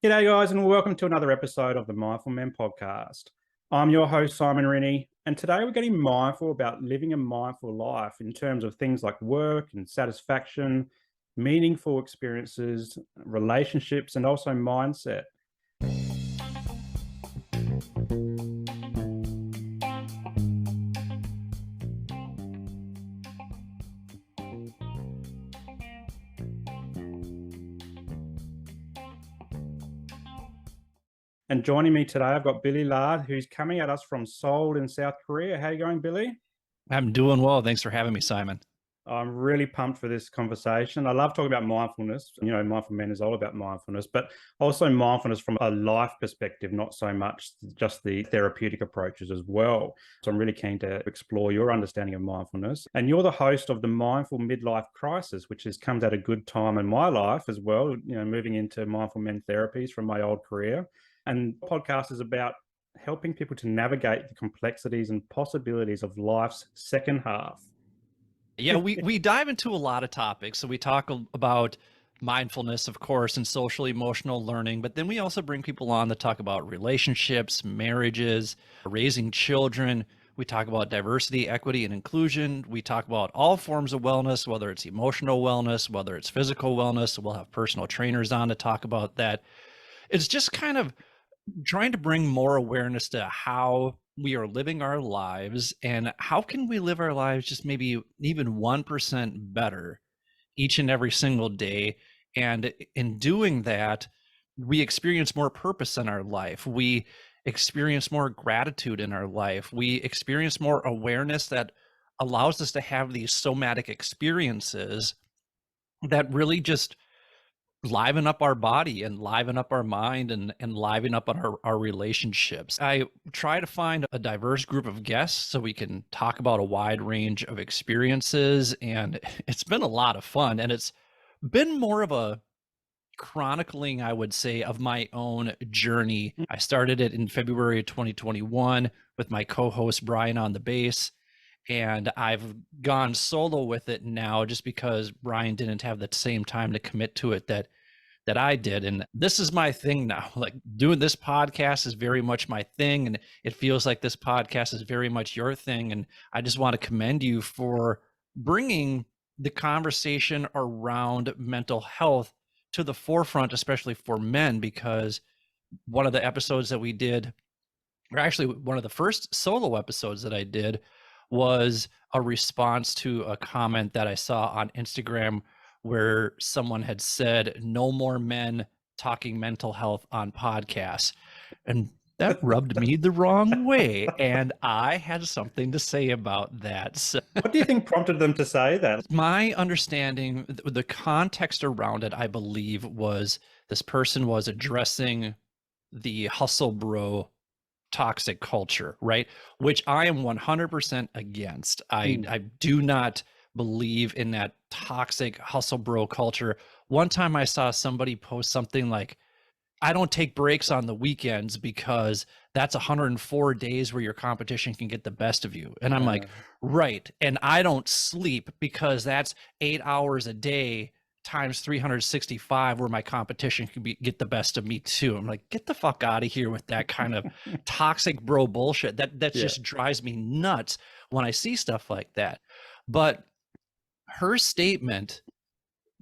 G'day, guys, and welcome to another episode of the Mindful Men podcast. I'm your host, Simon Rennie, and today we're getting mindful about living a mindful life in terms of things like work and satisfaction, meaningful experiences, relationships, and also mindset. And joining me today, I've got Billy Lahr, who's coming at us from Seoul in South Korea. How are you going, Billy? I'm doing well. Thanks for having me, Simon. I'm really pumped for this conversation. I love talking about mindfulness. Mindful Men is all about mindfulness, but also mindfulness from a life perspective, not so much just the therapeutic approaches as well. So I'm really keen to explore your understanding of mindfulness. And you're the host of the Mindful Midlife Crisis, which comes at a good time in my life as well, moving into mindful men therapies from my old career. And the podcast is about helping people to navigate the complexities and possibilities of life's second half. Yeah, we dive into a lot of topics. So we talk about mindfulness, of course, and social emotional learning, but then we also bring people on to talk about relationships, marriages, raising children. We talk about diversity, equity, and inclusion. We talk about all forms of wellness, whether it's emotional wellness, whether it's physical wellness. We'll have personal trainers on to talk about that. It's just kind of trying to bring more awareness to how we are living our lives and how can we live our lives just maybe even 1% better each and every single day. And in doing that, we experience more purpose in our life. We experience more gratitude in our life. We experience more awareness that allows us to have these somatic experiences that really just liven up our body and liven up our mind and liven up our relationships. I try to find a diverse group of guests so we can talk about a wide range of experiences, and it's been a lot of fun, and it's been more of a chronicling, I would say, of my own journey. I started it in February of 2021 with my co-host Brian on the bass, and I've gone solo with it now just because Brian didn't have the same time to commit to it that I did. And this is my thing now. Like, doing this podcast is very much my thing, and it feels like this podcast is very much your thing. And I just want to commend you for bringing the conversation around mental health to the forefront, especially for men, because one of the episodes that we did, or actually one of the first solo episodes that I did, was a response to a comment that I saw on Instagram where someone had said, "No more men talking mental health on podcasts." And that rubbed me the wrong way. And I had something to say about that. So What do you think prompted them to say that? my understanding, the context around it, I believe, was this person was addressing the hustle bro toxic culture, right? Which I am 100% against. I do not believe in that toxic hustle bro culture. One time I saw somebody post something like, "I don't take breaks on the weekends because that's 104 days where your competition can get the best of you." And I'm like, right. And I don't sleep because that's 8 hours a day times 365 where my competition can get the best of me too. I'm like, get the fuck out of here with that kind of toxic bro bullshit. That just drives me nuts when I see stuff like that. But her statement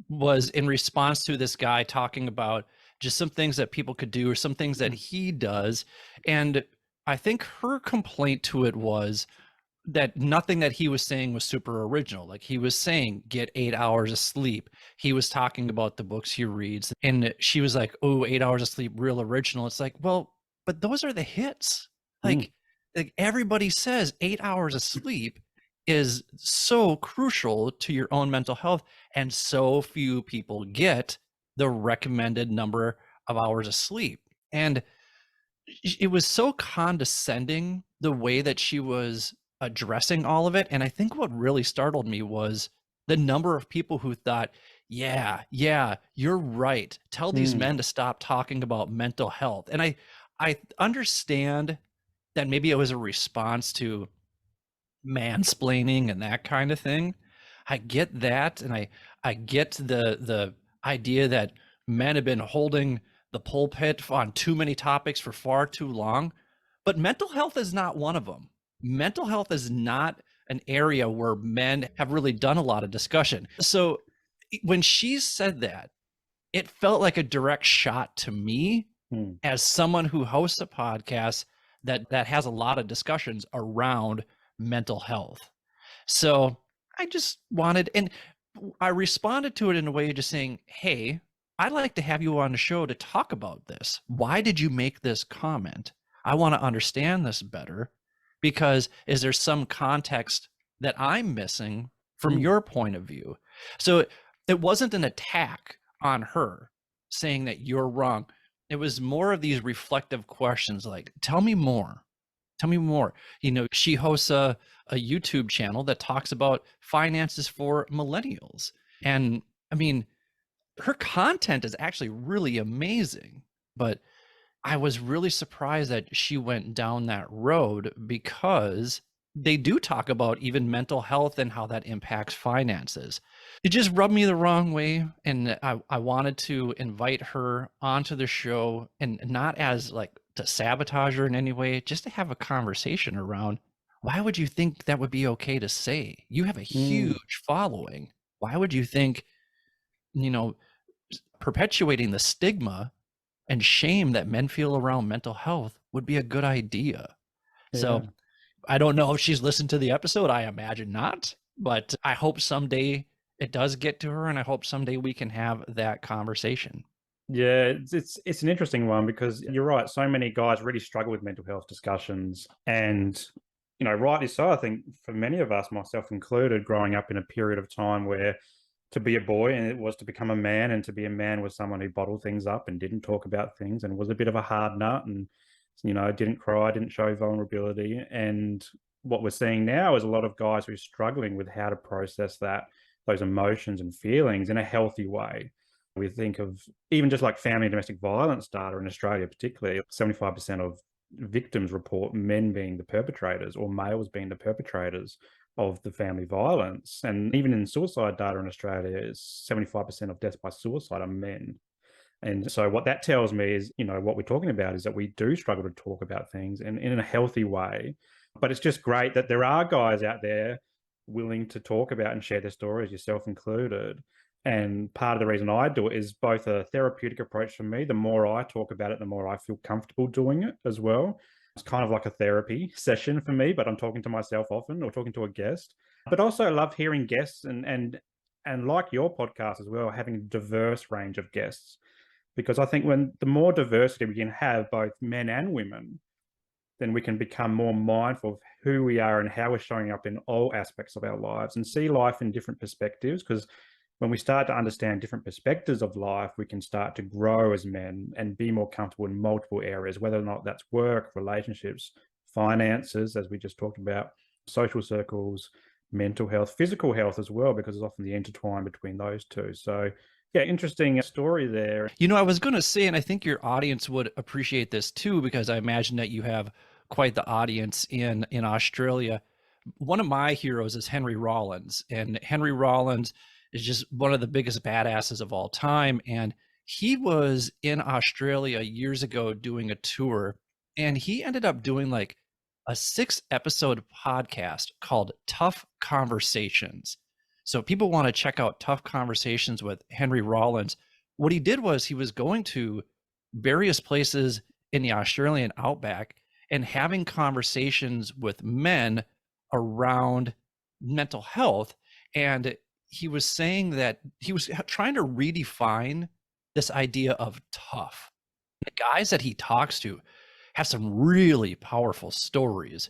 was in response to this guy talking about just some things that people could do or some things that he does. And I think her complaint to it was that nothing that he was saying was super original. Like, he was saying, get 8 hours of sleep. He was talking about the books he reads. And she was like, "Oh, 8 hours of sleep, real original." It's like, well, but those are the hits. Like everybody says 8 hours of sleep is so crucial to your own mental health. And so few people get the recommended number of hours of sleep. And it was so condescending the way that she was addressing all of it. And I think what really startled me was the number of people who thought, yeah, you're right. Tell these men to stop talking about mental health. And I understand that maybe it was a response to mansplaining and that kind of thing. I get that, and I get the idea that men have been holding the pulpit on too many topics for far too long, but mental health is not one of them. Mental health is not an area where men have really done a lot of discussion. So when she said that, it felt like a direct shot to me as someone who hosts a podcast that has a lot of discussions around mental health. So I just wanted, and I responded to it in a way just saying, hey, I'd like to have you on the show to talk about this. Why did you make this comment? I want to understand this better, because is there some context that I'm missing from your point of view? So it wasn't an attack on her saying that you're wrong. It was more of these reflective questions like, tell me more. Tell me more. You know, she hosts a YouTube channel that talks about finances for millennials. And I mean, her content is actually really amazing, but I was really surprised that she went down that road, because they do talk about even mental health and how that impacts finances. It just rubbed me the wrong way. And I wanted to invite her onto the show, and not as like to sabotage her in any way, just to have a conversation around, why would you think that would be okay to say? You have a huge following. Why would you think, you know, perpetuating the stigma and shame that men feel around mental health would be a good idea? Yeah. So I don't know if she's listened to the episode. I imagine not, but I hope someday it does get to her, and I hope someday we can have that conversation. Yeah, it's an interesting one, because you're right. So many guys really struggle with mental health discussions, and rightly so. I think for many of us, myself included, growing up in a period of time where to be a boy and it was to become a man, and to be a man was someone who bottled things up and didn't talk about things and was a bit of a hard nut, and didn't cry, didn't show vulnerability. And what we're seeing now is a lot of guys who are struggling with how to process those emotions and feelings in a healthy way. We think of even just like family and domestic violence data in Australia, particularly 75% of victims report men being the perpetrators, or males being the perpetrators of the family violence. And even in suicide data in Australia, is 75% of deaths by suicide are men. And so what that tells me is, what we're talking about is that we do struggle to talk about things in a healthy way. But it's just great that there are guys out there willing to talk about and share their stories, yourself included. And part of the reason I do it is both a therapeutic approach for me. The more I talk about it, the more I feel comfortable doing it as well. It's kind of like a therapy session for me, but I'm talking to myself often, or talking to a guest. But also I love hearing guests, and like your podcast as well, having a diverse range of guests. Because I think when the more diversity we can have, both men and women, then we can become more mindful of who we are and how we're showing up in all aspects of our lives, and see life in different perspectives. Because when we start to understand different perspectives of life, we can start to grow as men and be more comfortable in multiple areas, whether or not that's work, relationships, finances, as we just talked about, social circles, mental health, physical health as well, because it's often the intertwine between those two. So yeah, interesting story there. I was going to say, and I think your audience would appreciate this too, because I imagine that you have quite the audience in Australia. One of my heroes is Henry Rollins, and Henry Rollins is just one of the biggest badasses of all time. And he was in Australia years ago doing a tour, and he ended up doing like a 6-episode podcast called Tough Conversations. So people want to check out Tough Conversations with Henry Rollins. What he did was he was going to various places in the Australian outback and having conversations with men around mental health. And he was saying that he was trying to redefine this idea of tough. The guys that he talks to have some really powerful stories.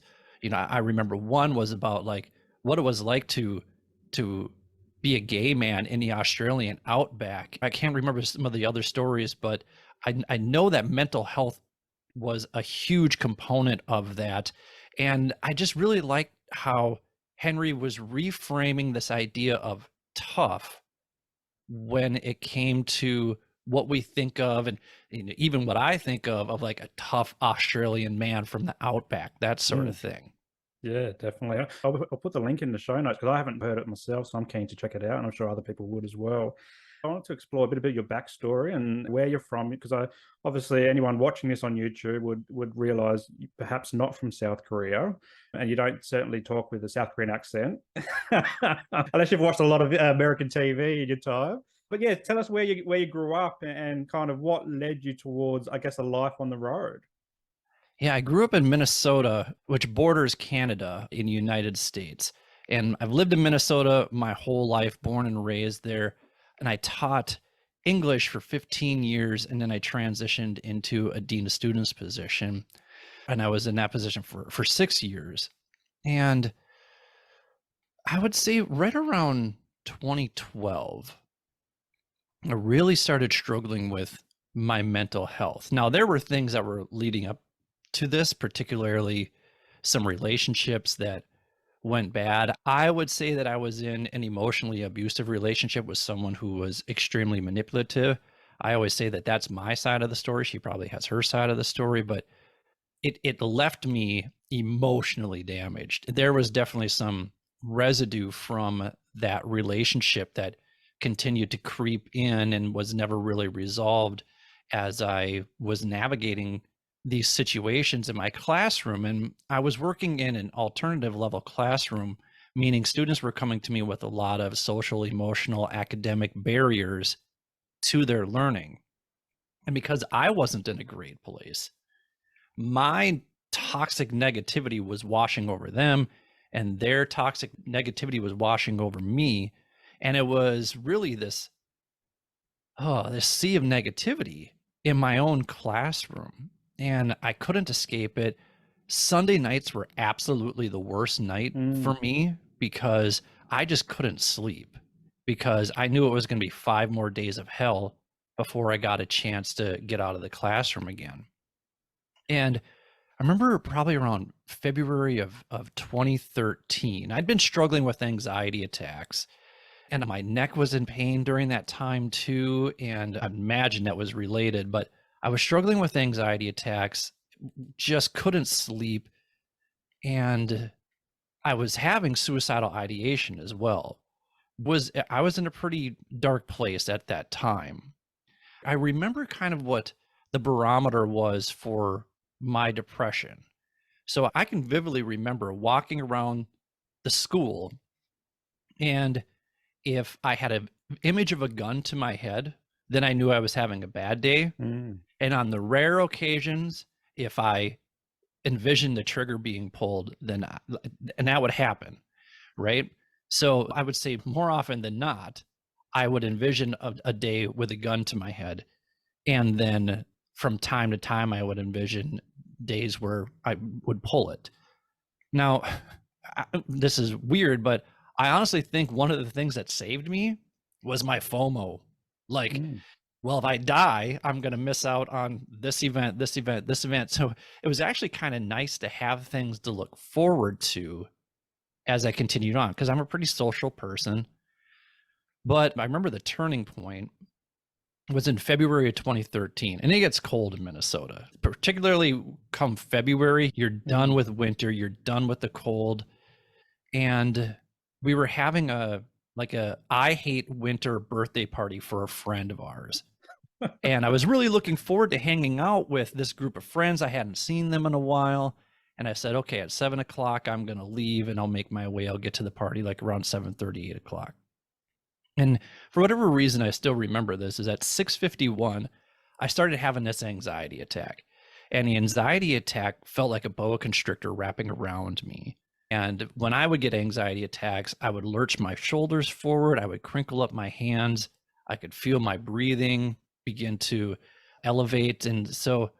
I remember one was about like what it was like to be a gay man in the Australian outback. I can't remember some of the other stories, but I know that mental health was a huge component of that. And I just really liked how Henry was reframing this idea of tough when it came to what we think of, and even what I think of like a tough Australian man from the outback, that sort of thing. Yeah, definitely. I'll put the link in the show notes, because I haven't heard it myself, so I'm keen to check it out, and I'm sure other people would as well. I wanted to explore a bit about your backstory and where you're from, because obviously anyone watching this on YouTube would realize you're perhaps not from South Korea, and you don't certainly talk with a South Korean accent, unless you've watched a lot of American TV in your time. But yeah, tell us where you grew up and kind of what led you towards, I guess, a life on the road. Yeah, I grew up in Minnesota, which borders Canada in the United States. And I've lived in Minnesota my whole life, born and raised there. And I taught English for 15 years. And then I transitioned into a dean of students position. And I was in that position for 6 years. And I would say right around 2012, I really started struggling with my mental health. Now, there were things that were leading up to this, particularly some relationships that went bad. I would say that I was in an emotionally abusive relationship with someone who was extremely manipulative. I always say that that's my side of the story. She probably has her side of the story, but it left me emotionally damaged. There was definitely some residue from that relationship that continued to creep in and was never really resolved as I was navigating these situations in my classroom. And I was working in an alternative level classroom, meaning students were coming to me with a lot of social, emotional, academic barriers to their learning. And because I wasn't in a great place, my toxic negativity was washing over them, and their toxic negativity was washing over me. And it was really this sea of negativity in my own classroom, and I couldn't escape it. Sunday nights were absolutely the worst night for me because I just couldn't sleep, because I knew it was going to be 5 more days of hell before I got a chance to get out of the classroom again. And I remember probably around February of 2013, I'd been struggling with anxiety attacks, and my neck was in pain during that time too. And I imagine that was related, but I was struggling with anxiety attacks, just couldn't sleep. And I was having suicidal ideation as well. I was in a pretty dark place at that time. I remember kind of what the barometer was for my depression. So I can vividly remember walking around the school, and if I had an image of a gun to my head, then I knew I was having a bad day. And on the rare occasions, if I envisioned the trigger being pulled, and that would happen, right? So I would say more often than not, I would envision a day with a gun to my head. And then from time to time, I would envision days where I would pull it. Now, this is weird, but I honestly think one of the things that saved me was my FOMO. Like, well, if I die, I'm going to miss out on this event, this event, this event. So it was actually kind of nice to have things to look forward to as I continued on, because I'm a pretty social person. But I remember the turning point was in February of 2013, and it gets cold in Minnesota, particularly come February. You're done with winter, you're done with the cold. And we were having a I hate winter birthday party for a friend of ours. And I was really looking forward to hanging out with this group of friends. I hadn't seen them in a while. And I said, okay, at 7 o'clock, I'm going to leave and I'll make my way. I'll get to the party like around 7:30, 8 o'clock. And for whatever reason, I still remember this, is at 6:51, I started having this anxiety attack. And the anxiety attack felt like a boa constrictor wrapping around me. And when I would get anxiety attacks, I would lurch my shoulders forward. I would crinkle up my hands. I could feel my breathing begin to elevate. And so,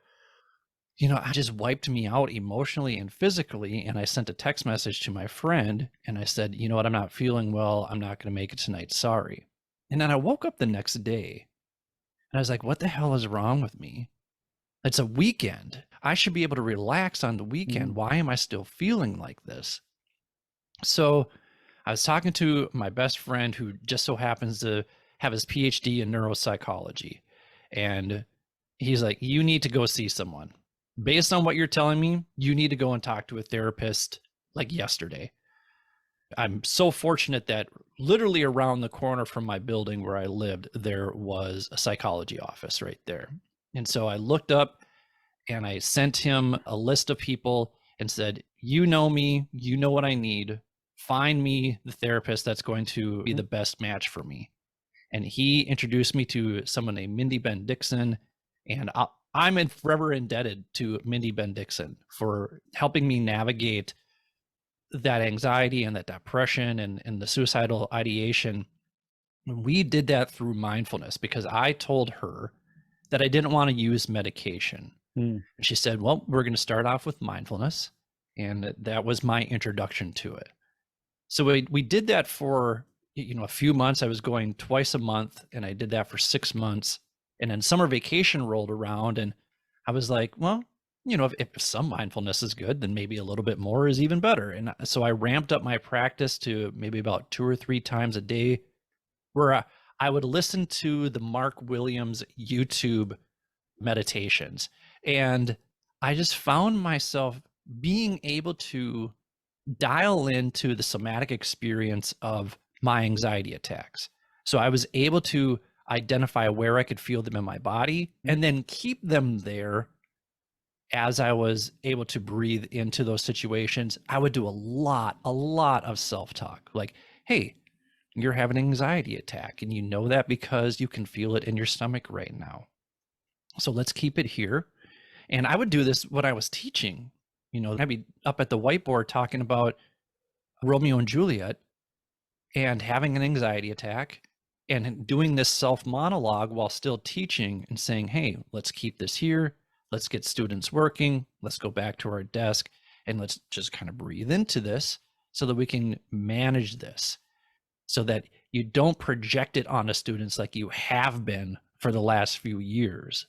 it just wiped me out emotionally and physically. And I sent a text message to my friend and I said, you know what, I'm not feeling well. I'm not going to make it tonight. Sorry. And then I woke up the next day and I was like, what the hell is wrong with me? It's a weekend. I should be able to relax on the weekend. Why am I still feeling like this? So I was talking to my best friend, who just so happens to have his PhD in neuropsychology. And he's like, you need to go see someone. Based on what you're telling me, you need to go and talk to a therapist like yesterday. I'm so fortunate that literally around the corner from my building where I lived, there was a psychology office right there. And so I looked up and I sent him a list of people and said, "You know me, you know what I need. Find me the therapist that's going to be the best match for me." And he introduced me to someone named Mindy Ben Dixon. And I'm forever indebted to Mindy Ben Dixon for helping me navigate that anxiety and that depression and the suicidal ideation. We did that through mindfulness because I told her that I didn't want to use medication. Mm. And she said, "Well, we're going to start off with mindfulness." And that was my introduction to it. So we did that for, a few months. I was going twice a month and I did that for 6 months. And then summer vacation rolled around and I was like, well, if some mindfulness is good, then maybe a little bit more is even better. And so I ramped up my practice to maybe about 2 or 3 times a day where I would listen to the Mark Williams YouTube meditations. And I just found myself being able to dial into the somatic experience of my anxiety attacks. So I was able to identify where I could feel them in my body and then keep them there as I was able to breathe into those situations. I would do a lot of self-talk. Like, "Hey, you're having an anxiety attack and you know that because you can feel it in your stomach right now. So let's keep it here." And I would do this when I was teaching. I'd be up at the whiteboard talking about Romeo and Juliet and having an anxiety attack and doing this self monologue while still teaching and saying, "Hey, let's keep this here. Let's get students working. Let's go back to our desk and let's just kind of breathe into this so that we can manage this, so that you don't project it onto students like you have been for the last few years."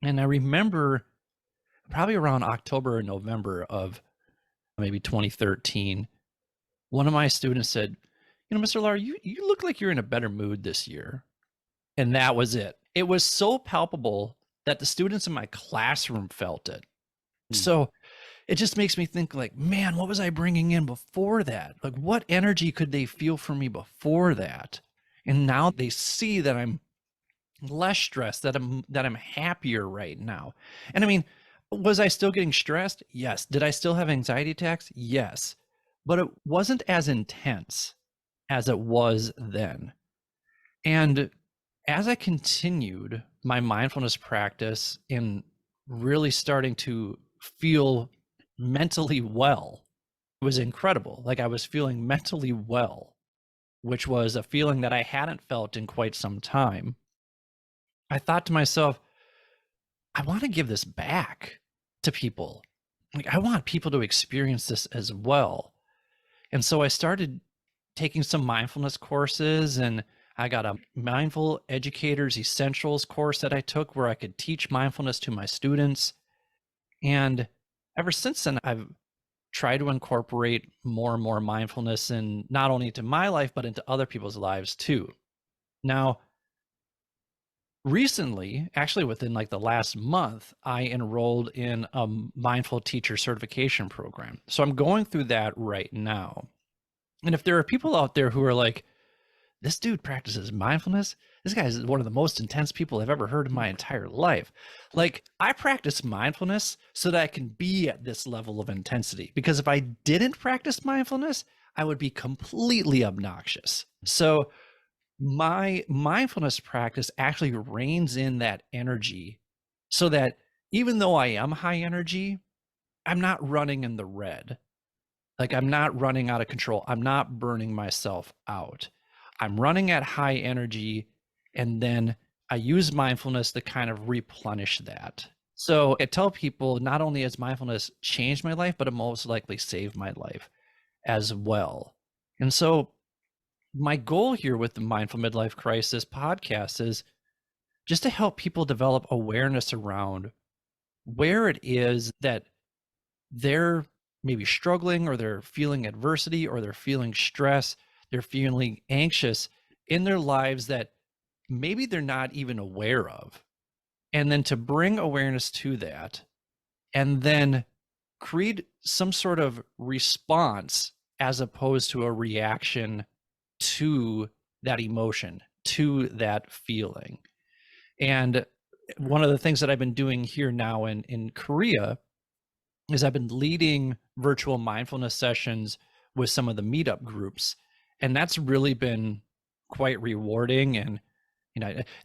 And I remember probably around October or November of maybe 2013, one of my students said, "Mr. Lahr, you look like you're in a better mood this year." And that was it. It was so palpable that the students in my classroom felt it. So it just makes me think like, man, what was I bringing in before that? Like, what energy could they feel from me before that? And now they see that I'm less stressed, that I'm happier right now. And I mean, was I still getting stressed? Yes. Did I still have anxiety attacks? Yes. But it wasn't as intense as it was then. And as I continued my mindfulness practice and really starting to feel mentally well, it was incredible. Like I was feeling mentally well, which was a feeling that I hadn't felt in quite some time. I thought to myself, I want to give this back to people. Like, I want people to experience this as well. And so I started taking some mindfulness courses, and I got a Mindful Educators Essentials course that I took where I could teach mindfulness to my students. And ever since then, I've tried to incorporate more and more mindfulness in not only into my life, but into other people's lives too. Now, recently, actually within like the last month, I enrolled in a mindful teacher certification program. So I'm going through that right now. And if there are people out there who are like, "This dude practices mindfulness. This guy is one of the most intense people I've ever heard in my entire life." Like, I practice mindfulness so that I can be at this level of intensity. Because if I didn't practice mindfulness, I would be completely obnoxious. So my mindfulness practice actually reins in that energy so that even though I am high energy, I'm not running in the red. Like, I'm not running out of control. I'm not burning myself out. I'm running at high energy, and then I use mindfulness to kind of replenish that. So I tell people not only has mindfulness changed my life, but it most likely saved my life as well. And so my goal here with the Mindful Midlife Crisis podcast is just to help people develop awareness around where it is that they're maybe struggling, or they're feeling adversity, or they're feeling stress, they're feeling anxious in their lives that maybe they're not even aware of. And then to bring awareness to that and then create some sort of response as opposed to a reaction to that emotion, to that feeling. And one of the things that I've been doing here now in Korea is I've been leading virtual mindfulness sessions with some of the meetup groups. And that's really been quite rewarding. And,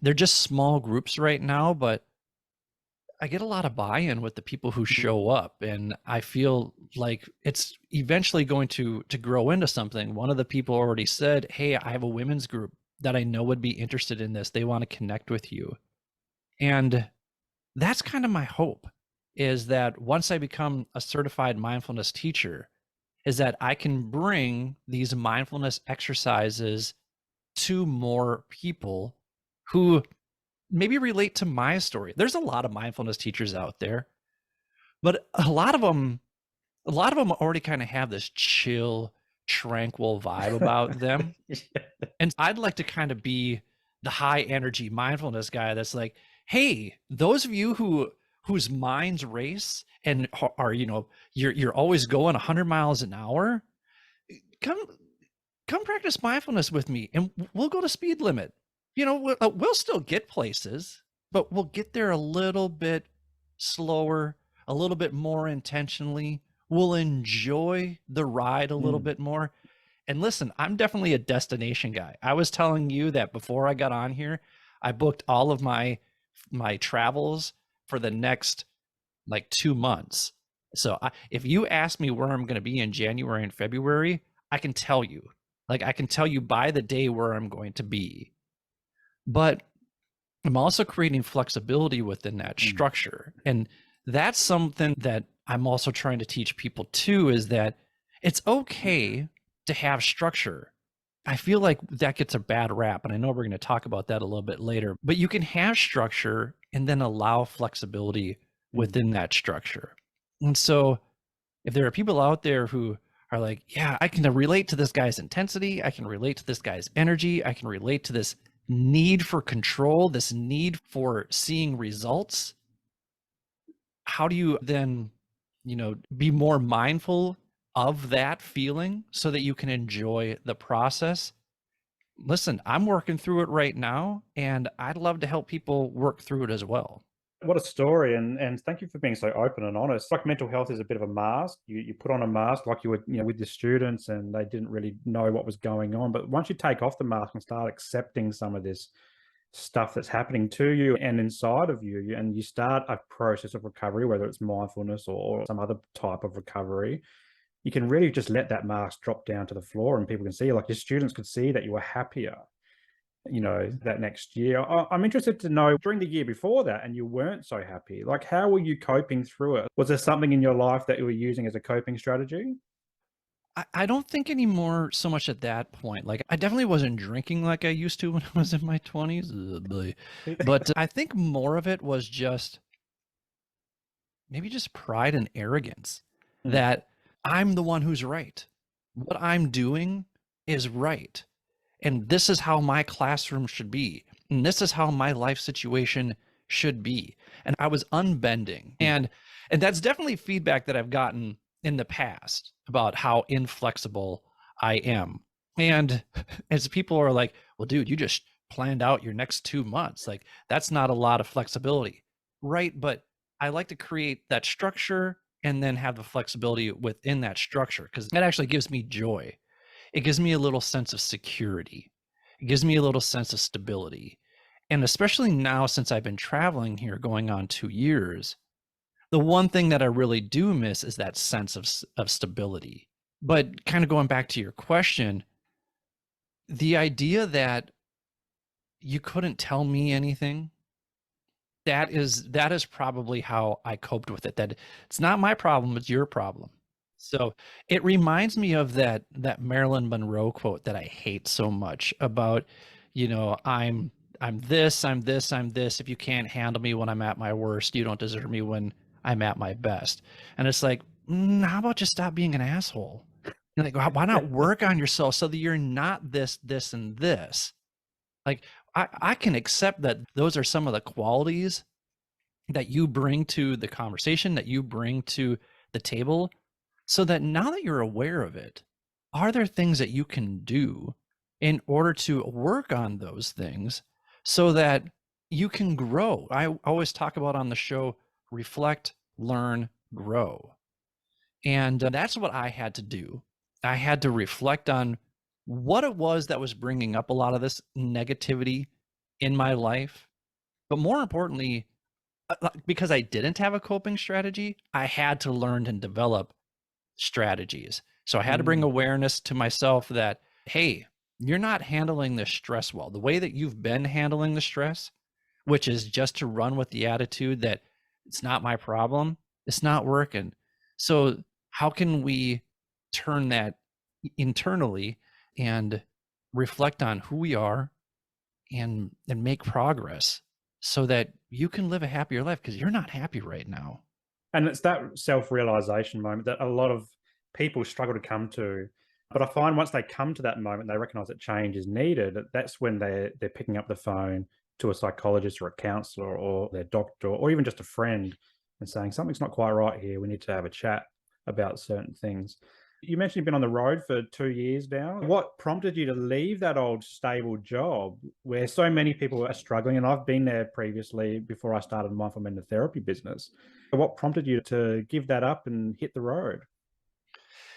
they're just small groups right now, but I get a lot of buy-in with the people who show up, and I feel like it's eventually going to grow into something. One of the people already said, "Hey, I have a women's group that I know would be interested in this. They want to connect with you." And that's kind of my hope, is that once I become a certified mindfulness teacher, is that I can bring these mindfulness exercises to more people who maybe relate to my story. There's a lot of mindfulness teachers out there, but a lot of them already kind of have this chill, tranquil vibe about them. Yeah. And I'd like to kind of be the high energy mindfulness guy that's like, hey, those of you whose minds race and are, you're always going 100 miles an hour, come practice mindfulness with me, and we'll go to speed limit. We'll still get places, but we'll get there a little bit slower, a little bit more intentionally. We'll enjoy the ride a little bit more. And listen, I'm definitely a destination guy. I was telling you that before I got on here, I booked all of my travels for the next like 2 months. So if you ask me where I'm going to be in January and February, I can tell you. Like, I can tell you by the day where I'm going to be. But I'm also creating flexibility within that structure. And that's something that I'm also trying to teach people too, is that it's okay to have structure. I feel like that gets a bad rap, and I know we're going to talk about that a little bit later, but you can have structure and then allow flexibility within that structure. And so if there are people out there who are like, yeah, I can relate to this guy's intensity, I can relate to this guy's energy, I can relate to this need for control, this need for seeing results, how do you then, be more mindful of that feeling so that you can enjoy the process? Listen, I'm working through it right now, and I'd love to help people work through it as well. What a story, and thank you for being so open and honest. Like, mental health is a bit of a mask. You put on a mask like you were, with your students, and they didn't really know what was going on. But once you take off the mask and start accepting some of this stuff that's happening to you and inside of you, and you start a process of recovery, whether it's mindfulness or some other type of recovery, you can really just let that mask drop down to the floor, and people can see, like your students could see that you were happier, that next year. I'm interested to know, during the year before that, and you weren't so happy, like, how were you coping through it? Was there something in your life that you were using as a coping strategy? I don't think anymore so much at that point. Like, I definitely wasn't drinking like I used to when I was in my 20s. But I think more of it was just maybe just pride and arrogance that I'm the one who's right. What I'm doing is right. And this is how my classroom should be. And this is how my life situation should be. And I was unbending. And that's definitely feedback that I've gotten in the past about how inflexible I am. And as people are like, well, dude, you just planned out your next 2 months. Like, that's not a lot of flexibility. Right. But I like to create that structure and then have the flexibility within that structure, because that actually gives me joy. It gives me a little sense of security. It gives me a little sense of stability. And especially now, since I've been traveling here going on 2 years, the one thing that I really do miss is that sense of stability. But kind of going back to your question, the idea that you couldn't tell me anything, that is probably how I coped with it. That it's not my problem, it's your problem. So it reminds me of that Marilyn Monroe quote that I hate so much about, I'm this, I'm this, I'm this. If you can't handle me when I'm at my worst, you don't deserve me when I'm at my best. And it's like, how about just stop being an asshole? Like, why not work on yourself so that you're not this, this, and this? Like, I can accept that those are some of the qualities that you bring to the conversation, that you bring to the table, so that now that you're aware of it, are there things that you can do in order to work on those things so that you can grow? I always talk about on the show, reflect, learn, grow. And that's what I had to do. I had to reflect on what it was that was bringing up a lot of this negativity in my life. But more importantly, because I didn't have a coping strategy, I had to learn and develop strategies. So I had to bring Mm. awareness to myself that, hey, you're not handling the stress well. The way that you've been handling the stress, which is just to run with the attitude that it's not my problem, it's not working. So how can we turn that internally and reflect on who we are and make progress so that you can live a happier life, because you're not happy right now. And it's that self-realization moment that a lot of people struggle to come to. But I find once they come to that moment, they recognize that change is needed. That's when they're picking up the phone to a psychologist or a counselor or their doctor or even just a friend and saying, something's not quite right here. We need to have a chat about certain things. You mentioned you've been on the road for 2 years now. What prompted you to leave that old stable job where so many people are struggling? And I've been there previously before I started Mindful Mental Therapy business. What prompted you to give that up and hit the road?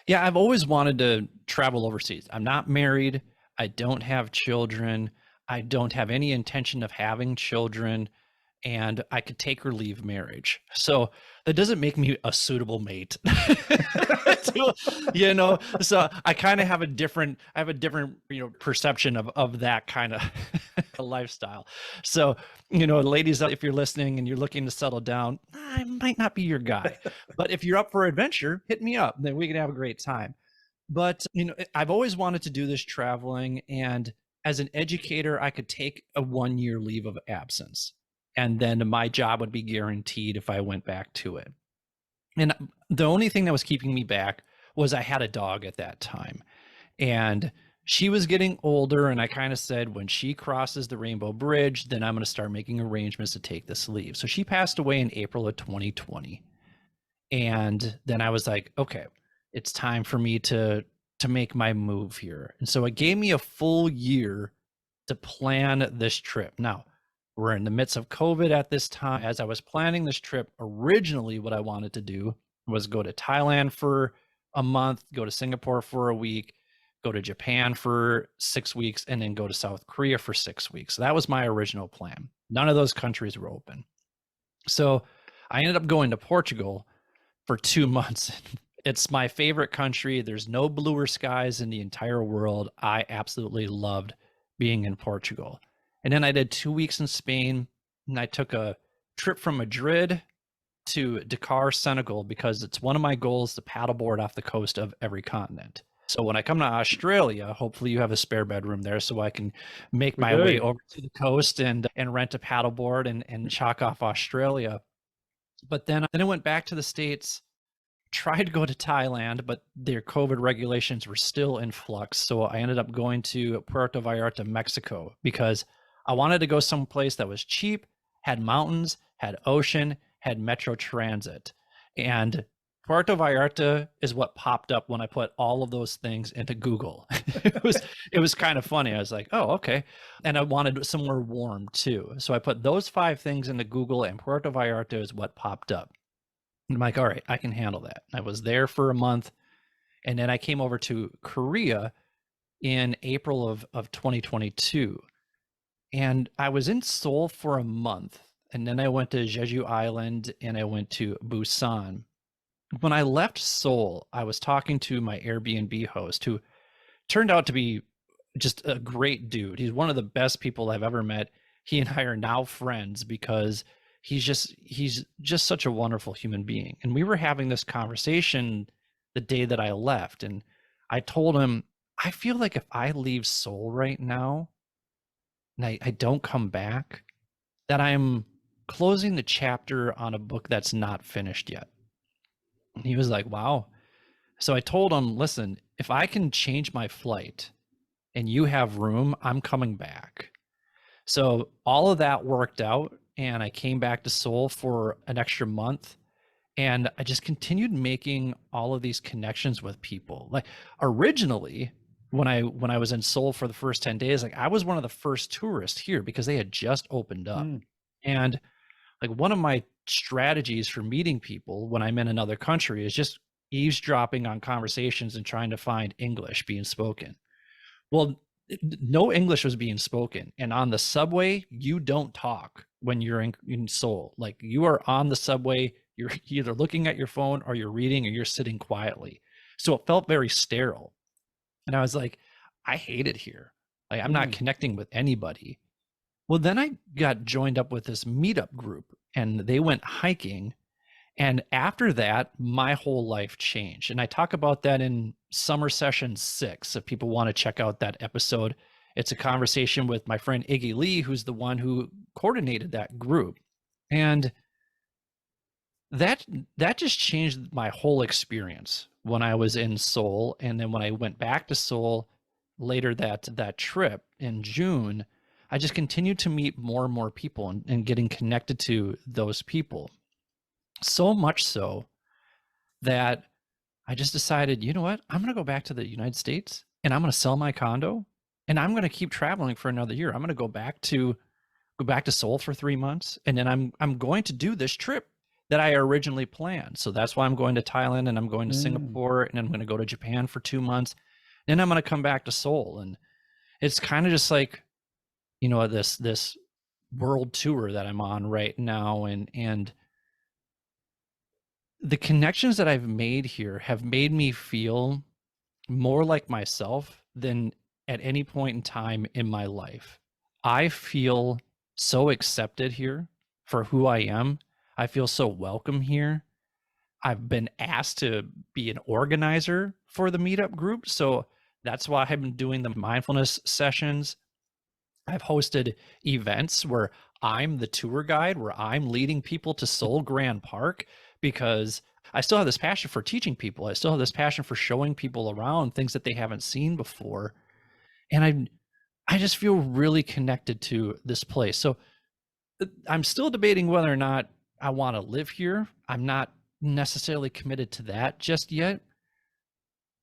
Yeah, I've always wanted to travel overseas. I'm not married. I don't have children. I don't have any intention of having children, and I could take or leave marriage. So that doesn't make me a suitable mate. So I kind of have a different, perception of that kind of lifestyle. So, ladies, if you're listening and you're looking to settle down, I might not be your guy. But if you're up for adventure, hit me up. Then we can have a great time. But, I've always wanted to do this traveling. And as an educator, I could take a 1-year leave of absence. And then my job would be guaranteed if I went back to it. And the only thing that was keeping me back was I had a dog at that time. And she was getting older. And I kind of said, when she crosses the Rainbow Bridge, then I'm going to start making arrangements to take this leave. So she passed away in April of 2020. And then I was like, okay, it's time for me to make my move here. And so it gave me a full year to plan this trip. Now, we're in the midst of COVID at this time. As I was planning this trip, originally what I wanted to do was go to Thailand for a month, go to Singapore for a week, go to Japan for 6 weeks, and then go to South Korea for 6 weeks. So that was my original plan. None of those countries were open. So I ended up going to Portugal for 2 months. It's my favorite country. There's no bluer skies in the entire world. I absolutely loved being in Portugal. And then I did 2 weeks in Spain, and I took a trip from Madrid to Dakar, Senegal, because it's one of my goals to paddleboard off the coast of every continent. So when I come to Australia, hopefully you have a spare bedroom there so I can make my way over to the coast and rent a paddleboard and chalk off Australia. But then I went back to the States, tried to go to Thailand, but their COVID regulations were still in flux. So I ended up going to Puerto Vallarta, Mexico, because I wanted to go someplace that was cheap, had mountains, had ocean, had metro transit. And Puerto Vallarta is what popped up when I put all of those things into Google. it was kind of funny. I was like, oh, okay. And I wanted somewhere warm too. So I put those 5 things into Google, and Puerto Vallarta is what popped up. And I'm like, all right, I can handle that. I was there for a month. And then I came over to Korea in April of 2022. And I was in Seoul for a month. And then I went to Jeju Island and I went to Busan. When I left Seoul, I was talking to my Airbnb host, who turned out to be just a great dude. He's one of the best people I've ever met. He and I are now friends because he's just such a wonderful human being. And we were having this conversation the day that I left. And I told him, I feel like if I leave Seoul right now and I don't come back, that I'm closing the chapter on a book that's not finished yet. And he was like, wow. So I told him, listen, if I can change my flight and you have room, I'm coming back. So all of that worked out. And I came back to Seoul for an extra month. And I just continued making all of these connections with people. Like originally, when I was in Seoul for the first 10 days, like I was one of the first tourists here because they had just opened up. Mm. And like one of my strategies for meeting people when I'm in another country is just eavesdropping on conversations and trying to find English being spoken. Well, no English was being spoken. And on the subway, you don't talk when you're in Seoul. Like you are on the subway, you're either looking at your phone or you're reading or you're sitting quietly. So it felt very sterile. And I was like, I hate it here. Like I'm not Mm. connecting with anybody. Well, then I got joined up with this meetup group and they went hiking. And after that, my whole life changed. And I talk about that in Summer Session 6. If people want to check out that episode, it's a conversation with my friend Iggy Lee, who's the one who coordinated that group. And that just changed my whole experience when I was in Seoul. And then when I went back to Seoul later that trip in June, I just continued to meet more and more people and getting connected to those people. So much so that I just decided, you know what? I'm going to go back to the United States and I'm going to sell my condo and I'm going to keep traveling for another year. I'm going to go back to Seoul for 3 months and then I'm going to do this trip that I originally planned. So that's why I'm going to Thailand and I'm going to Mm. Singapore and I'm going to go to Japan for 2 months. Then I'm going to come back to Seoul, and it's kind of just like, you know, this world tour that I'm on right now, and the connections that I've made here have made me feel more like myself than at any point in time in my life. I feel so accepted here for who I am. I feel so welcome here. I've been asked to be an organizer for the meetup group. So that's why I've been doing the mindfulness sessions. I've hosted events where I'm the tour guide, where I'm leading people to Seoul Grand Park because I still have this passion for teaching people. I still have this passion for showing people around things that they haven't seen before. And I just feel really connected to this place. So I'm still debating whether or not I want to live here. I'm not necessarily committed to that just yet,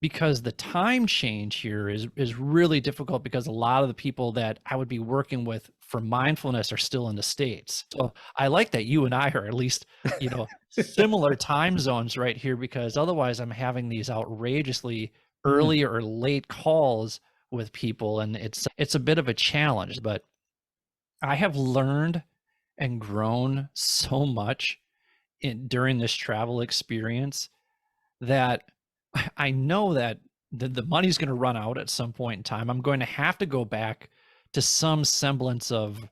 because the time change here is really difficult because a lot of the people that I would be working with for mindfulness are still in the States. So I like that you and I are at least, you know, similar time zones right here, because otherwise I'm having these outrageously Mm. early or late calls with people, and it's a bit of a challenge. But I have learned and grown so much during this travel experience that I know that the money's going to run out at some point in time. I'm going to have to go back to some semblance of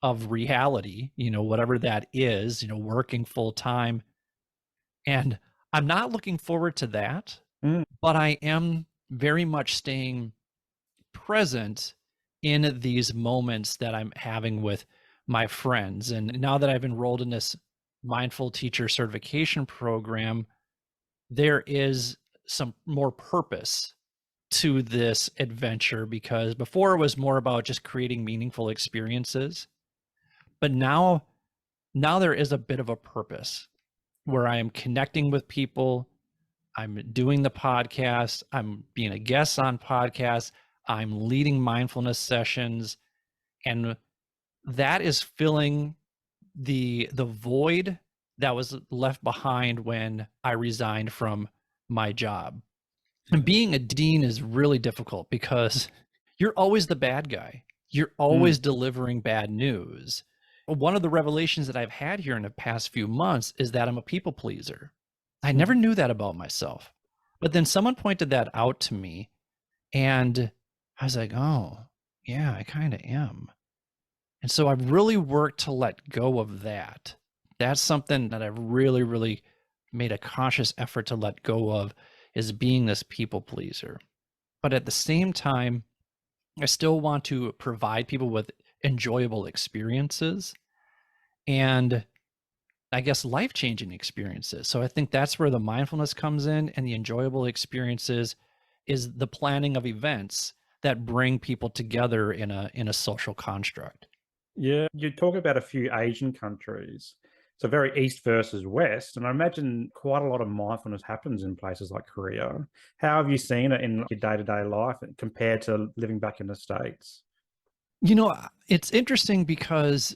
reality, you know, whatever that is, you know, working full time. And I'm not looking forward to that, Mm. but I am very much staying present in these moments that I'm having with my friends. And now that I've enrolled in this mindful teacher certification program, there is some more purpose to this adventure, because before it was more about just creating meaningful experiences, but now there is a bit of a purpose where I am connecting with people. I'm doing the podcast, I'm being a guest on podcasts, I'm leading mindfulness sessions, and that is filling the void that was left behind when I resigned from my job. And being a dean is really difficult because you're always the bad guy. You're Mm. always delivering bad news. One of the revelations that I've had here in the past few months is that I'm a people pleaser. I never Mm. knew that about myself. But then someone pointed that out to me, and I was like, oh, yeah, I kind of am. And so I've really worked to let go of that. That's something that I've really, really made a conscious effort to let go of, is being this people pleaser. But at the same time, I still want to provide people with enjoyable experiences and, I guess, life-changing experiences. So I think that's where the mindfulness comes in, and the enjoyable experiences is the planning of events that bring people together in a social construct. Yeah, you talk about a few Asian countries. So very east versus west. And I imagine quite a lot of mindfulness happens in places like Korea. How have you seen it in your day-to-day life compared to living back in the States? It's interesting because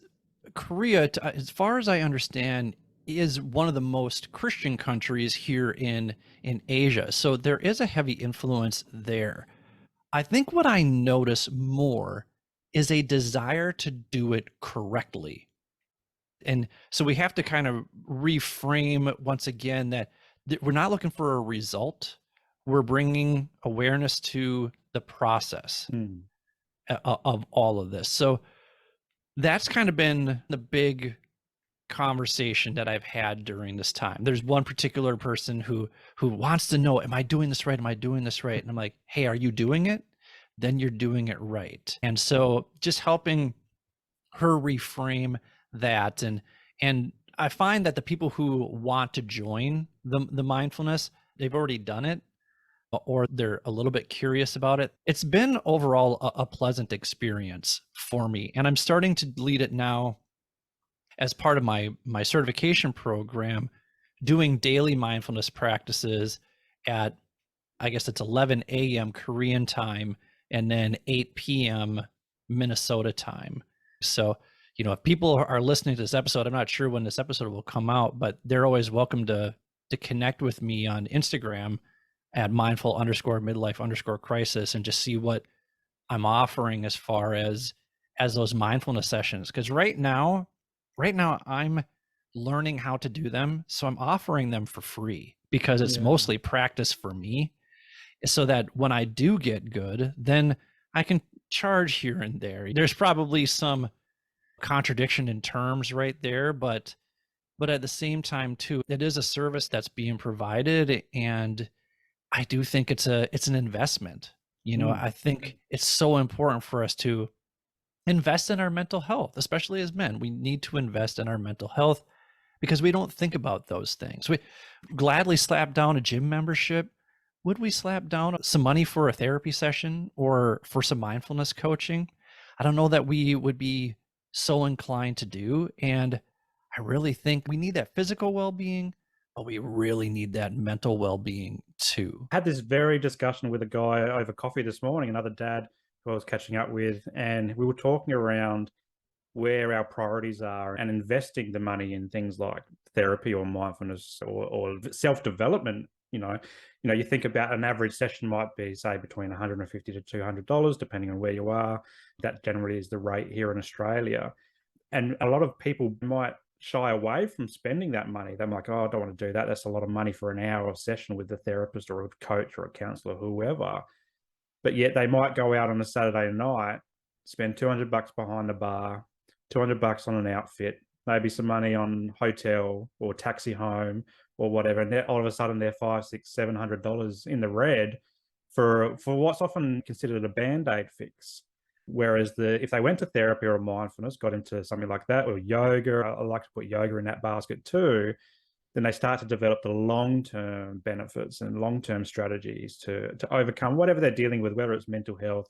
Korea, as far as I understand, is one of the most Christian countries here in Asia. So there is a heavy influence there. I think what I notice more is a desire to do it correctly. And so we have to kind of reframe once again that we're not looking for a result. We're bringing awareness to the process Mm. of all of this. So that's kind of been the big conversation that I've had during this time. There's one particular person who wants to know, am I doing this right? Am I doing this right? And I'm like, hey, are you doing it? Then you're doing it right. And so just helping her reframe that, and I find that the people who want to join the mindfulness, they've already done it, or they're a little bit curious about it. It's been overall a pleasant experience for me, and I'm starting to lead it now as part of my certification program, doing daily mindfulness practices at, I guess it's 11 a.m. Korean time and then 8 p.m. Minnesota time. So, if people are listening to this episode, I'm not sure when this episode will come out, but they're always welcome to connect with me on Instagram at mindful_midlife_crisis and just see what I'm offering as far as those mindfulness sessions. Because right now I'm learning how to do them, so I'm offering them for free because it's Yeah. mostly practice for me, so that when I do get good, then I can charge here and there. There's probably some contradiction in terms right there, but at the same time too, it is a service that's being provided, and I do think it's an investment. Mm. I think it's so important for us to invest in our mental health, especially as men. We need to invest in our mental health because we don't think about those things. We gladly slap down a gym membership. Would we slap down some money for a therapy session or for some mindfulness coaching? I don't know that we would be so inclined to do. And I really think we need that physical well-being, but we really need that mental well-being too. Had this very discussion with a guy over coffee this morning, another dad who I was catching up with, and we were talking around where our priorities are and investing the money in things like therapy or mindfulness or self-development. You think about an average session might be, say, between $150 to $200, depending on where you are. That generally is the rate here in Australia. And a lot of people might shy away from spending that money. They're like, oh, I don't want to do that. That's a lot of money for an hour of session with a therapist or a coach or a counselor, whoever. But yet they might go out on a Saturday night, spend $200 behind the bar, $200 on an outfit, maybe some money on hotel or taxi home or whatever, and all of a sudden they're $500, $600, $700 in the red for what's often considered a band-aid fix. Whereas if they went to therapy or mindfulness, got into something like that, or yoga, I like to put yoga in that basket too, then they start to develop the long-term benefits and long-term strategies to overcome whatever they're dealing with, whether it's mental health,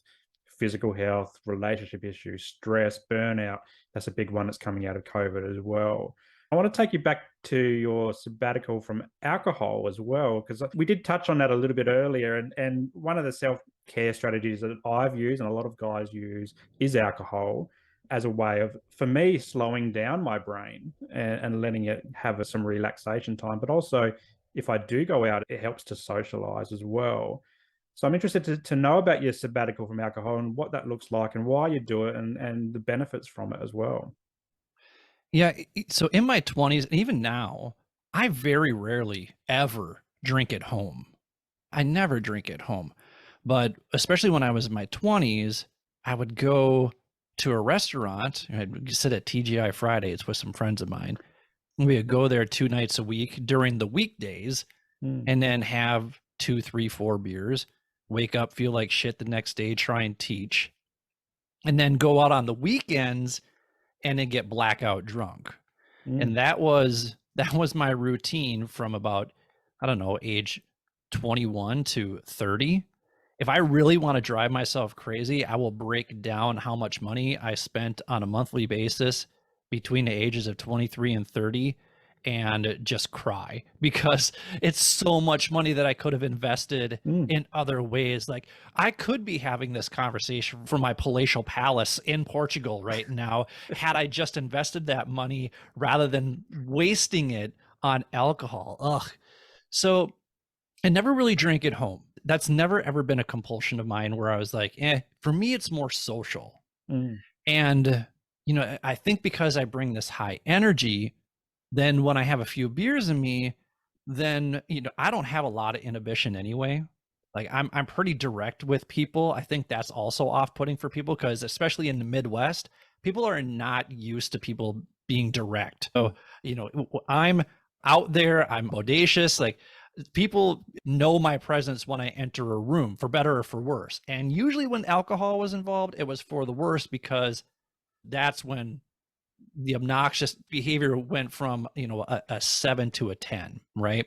physical health, relationship issues, stress, burnout. That's a big one that's coming out of COVID as well. I want to take you back to your sabbatical from alcohol as well, because we did touch on that a little bit earlier. And one of the self-care strategies that I've used and a lot of guys use is alcohol as a way of, for me, slowing down my brain and letting it have some relaxation time. But also, if I do go out, it helps to socialize as well. So I'm interested to know about your sabbatical from alcohol and what that looks like and why you do it and the benefits from it as well. Yeah. So in my 20s, and even now, I very rarely ever drink at home. I never drink at home. But especially when I was in my 20s, I would go to a restaurant. I'd sit at TGI Fridays with some friends of mine. We would go there 2 nights a week during the weekdays Mm. and then have 2, 3, 4 beers, wake up, feel like shit the next day, try and teach, and then go out on the weekends and then get blackout drunk. And Mm. that was my routine from about, I don't know, age 21 to 30. If I really want to drive myself crazy, I will break down how much money I spent on a monthly basis between the ages of 23 and 30 and just cry because it's so much money that I could have invested in other ways. Like I could be having this conversation from my palatial palace in Portugal right now had I just invested that money rather than wasting it on alcohol. Ugh. So I never really drank at home. That's never ever been a compulsion of mine where I was like, for me, it's more social. Mm. And, I think because I bring this high energy, then when I have a few beers in me, then, I don't have a lot of inhibition anyway. Like I'm pretty direct with people. I think that's also off-putting for people because especially in the Midwest, people are not used to people being direct. So, I'm out there, I'm audacious, like people know my presence when I enter a room, for better or for worse. And usually when alcohol was involved, it was for the worse because that's when the obnoxious behavior went from, a 7 to a 10, right?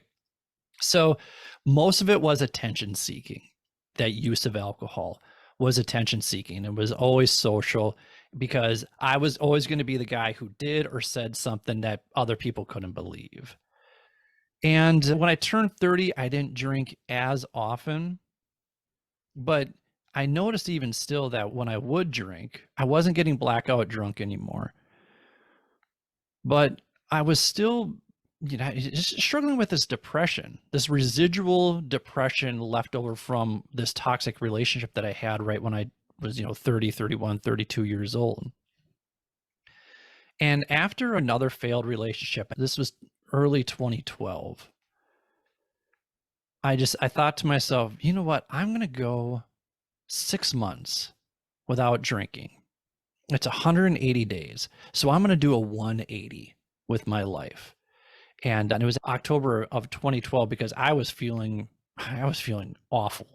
So most of it was attention seeking. That use of alcohol was attention seeking. It was always social because I was always going to be the guy who did or said something that other people couldn't believe. And when I turned 30, I didn't drink as often, but I noticed even still that when I would drink, I wasn't getting blackout drunk anymore. But I was still, just struggling with this depression, this residual depression left over from this toxic relationship that I had right when I was, 30, 31, 32 years old. And after another failed relationship, this was early 2012, I thought to myself, you know what? I'm going to go 6 months without drinking. It's 180 days. So I'm going to do a 180 with my life. And it was October of 2012 because I was feeling awful.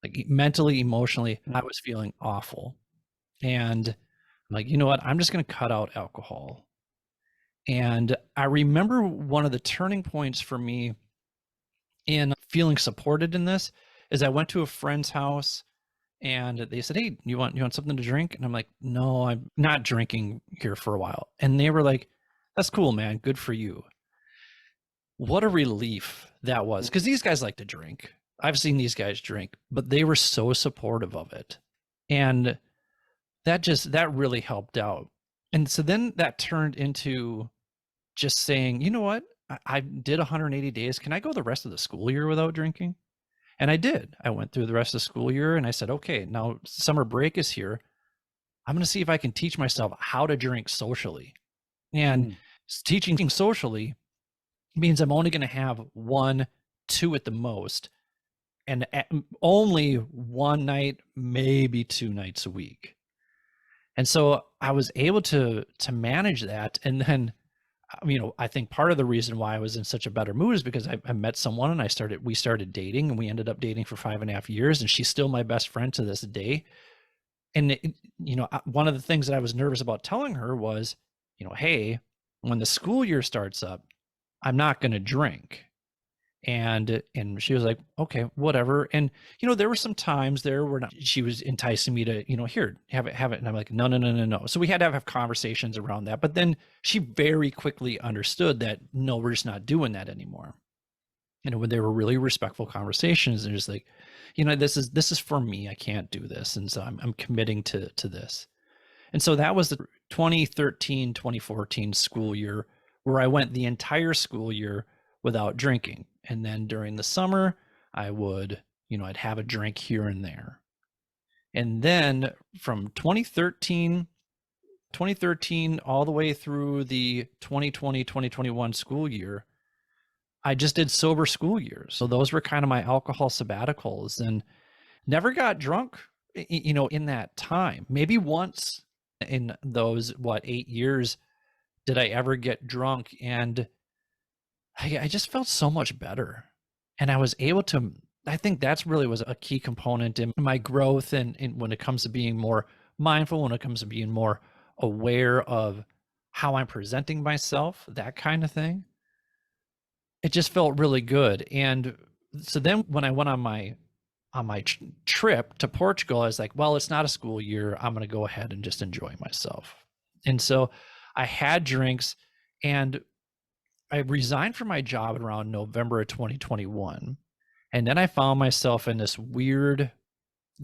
Like mentally, emotionally, I was feeling awful. And I'm like, you know what? I'm just going to cut out alcohol. And I remember one of the turning points for me in feeling supported in this is I went to a friend's house and they said, "Hey, you want something to drink?" And I'm like, "No, I'm not drinking here for a while." And they were like, "That's cool, man. Good for you." What a relief that was, because these guys like to drink. I've seen these guys drink, but they were so supportive of it. And that really helped out. And so then that turned into just saying, you know what? I did 180 days. Can I go the rest of the school year without drinking? And I did. I went through the rest of the school year and I said, okay, now summer break is here. I'm going to see if I can teach myself how to drink socially. And teaching socially means I'm only going to have 1, 2 at the most, and only one night, maybe 2 nights a week. And so I was able to manage that. And then, I think part of the reason why I was in such a better mood is because I met someone and we started dating, and we ended up dating for 5.5 years, and she's still my best friend to this day. And one of the things that I was nervous about telling her was, hey, when the school year starts up, I'm not going to drink. And she was like, okay, whatever. And, there were some times there where she was enticing me to, here, have it. And I'm like, no. So we had to have conversations around that. But then she very quickly understood that, no, we're just not doing that anymore. When they were really respectful conversations, they're just like, this is for me. I can't do this. And so I'm committing to this. And so that was the 2013, 2014 school year where I went the entire school year without drinking. And then during the summer, I would, I'd have a drink here and there. And then from 2013 all the way through the 2020, 2021 school year, I just did sober school years. So those were kind of my alcohol sabbaticals, and never got drunk, in that time. Maybe once in those, 8 years did I ever get drunk. And I just felt so much better. And I was able to, I think that's really was a key component in my growth. And when it comes to being more mindful, when it comes to being more aware of how I'm presenting myself, that kind of thing, it just felt really good. And so then when I went on my trip to Portugal, I was like, well, it's not a school year. I'm going to go ahead and just enjoy myself. And so I had drinks, and I resigned from my job around November of 2021. And then I found myself in this weird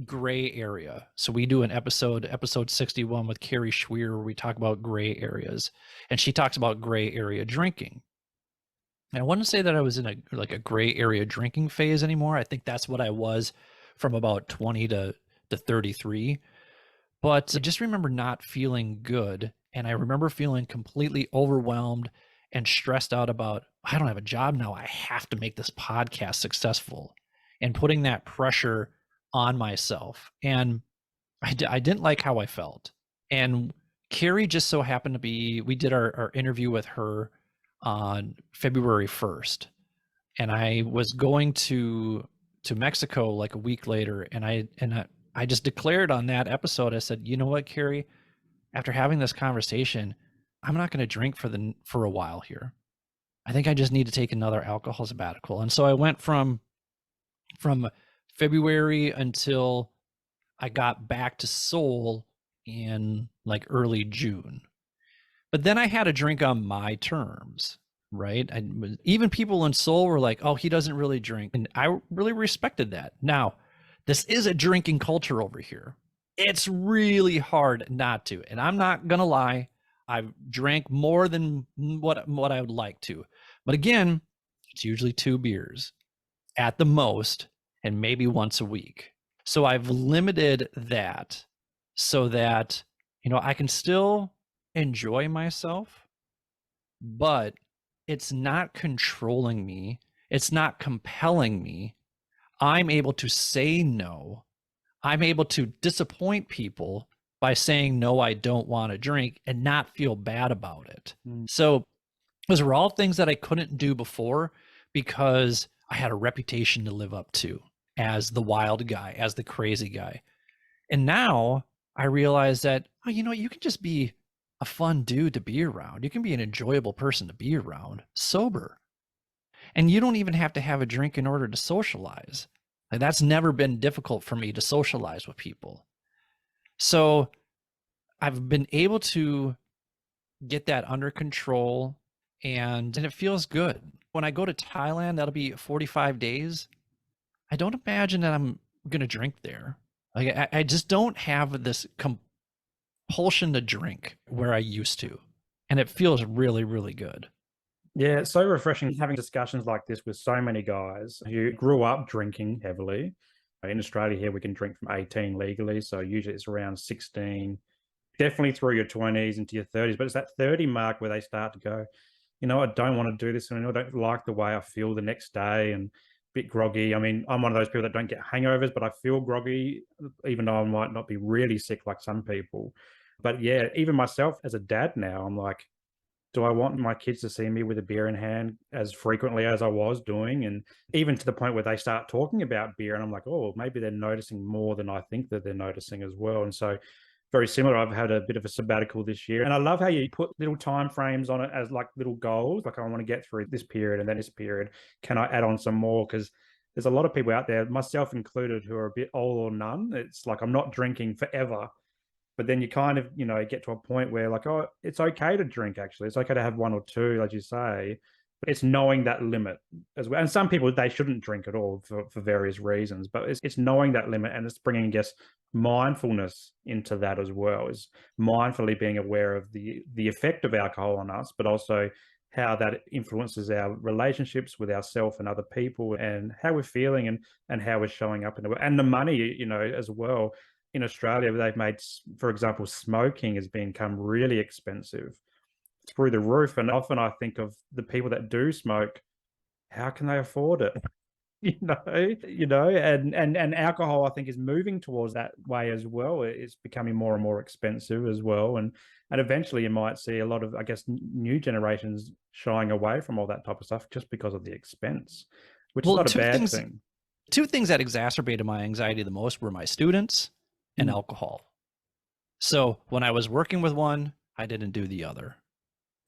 gray area. So we do an episode 61 with Carrie Schweer, where we talk about gray areas. And she talks about gray area drinking. And I wouldn't say that I was in a gray area drinking phase anymore. I think that's what I was from about 20 to 33. But I just remember not feeling good. And I remember feeling completely overwhelmed and stressed out about, I don't have a job now. I have to make this podcast successful, and putting that pressure on myself. And I didn't like how I felt. And Carrie just so happened to be, we did our interview with her on February 1st. And I was going to Mexico like a week later. And I just declared on that episode, I said, you know what, Carrie, after having this conversation, I'm not going to drink for a while here. I think I just need to take another alcohol sabbatical. And so I went from February until I got back to Seoul in like early June. But then I had a drink on my terms, right? Even people in Seoul were like, oh, he doesn't really drink. And I really respected that. Now, this is a drinking culture over here. It's really hard not to. And I'm not going to lie, I've drank more than what I would like to. But again, it's usually 2 beers at the most, and maybe once a week. So I've limited that so that, I can still enjoy myself, but it's not controlling me. It's not compelling me. I'm able to say no. I'm able to disappoint people by saying, no, I don't want to drink, and not feel bad about it. So those were all things that I couldn't do before because I had a reputation to live up to as the wild guy, as the crazy guy. And now I realize that, you can just be a fun dude to be around. You can be an enjoyable person to be around, sober. And you don't even have to have a drink in order to socialize. Like, that's never been difficult for me to socialize with people. So I've been able to get that under control, and it feels good. When I go to Thailand, that'll be 45 days. I don't imagine that I'm going to drink there. Like, I just don't have this compulsion to drink where I used to. And it feels really, really good. Yeah, it's so refreshing having discussions like this with so many guys who grew up drinking heavily. In Australia here, we can drink from 18 legally. So usually it's around 16, definitely through your 20s into your 30s. But it's that 30 mark where they start to go, I don't want to do this anymore. I don't like the way I feel the next day, and a bit groggy. I mean, I'm one of those people that don't get hangovers, but I feel groggy, even though I might not be really sick like some people. But yeah, even myself as a dad now, I'm like, do I want my kids to see me with a beer in hand as frequently as I was doing? And even to the point where they start talking about beer, and I'm like, oh, maybe they're noticing more than I think that they're noticing as well. And so very similar, I've had a bit of a sabbatical this year. And I love how you put little time frames on it as like little goals. Like, I want to get through this period and then this period. Can I add on some more? Because there's a lot of people out there, myself included, who are a bit all or none. It's like, I'm not drinking forever. But then you kind of, get to a point where like, oh, it's okay to drink, actually. It's okay to have 1 or 2, as you say. But it's knowing that limit as well. And some people, they shouldn't drink at all for various reasons. But it's knowing that limit, and it's bringing, I guess, mindfulness into that as well. Is mindfully being aware of the effect of alcohol on us, but also how that influences our relationships with ourselves and other people, and how we're feeling and how we're showing up in the world. And the money, as well. In Australia, they've made, for example, smoking has become really expensive through the roof. And often I think of the people that do smoke, how can they afford it? And alcohol, I think, is moving towards that way as well. It's becoming more and more expensive as well. And eventually you might see a lot of, I guess, new generations shying away from all that type of stuff just because of the expense, which is not a bad thing. 2 things that exacerbated my anxiety the most were my students and alcohol. So when I was working with one, I didn't do the other.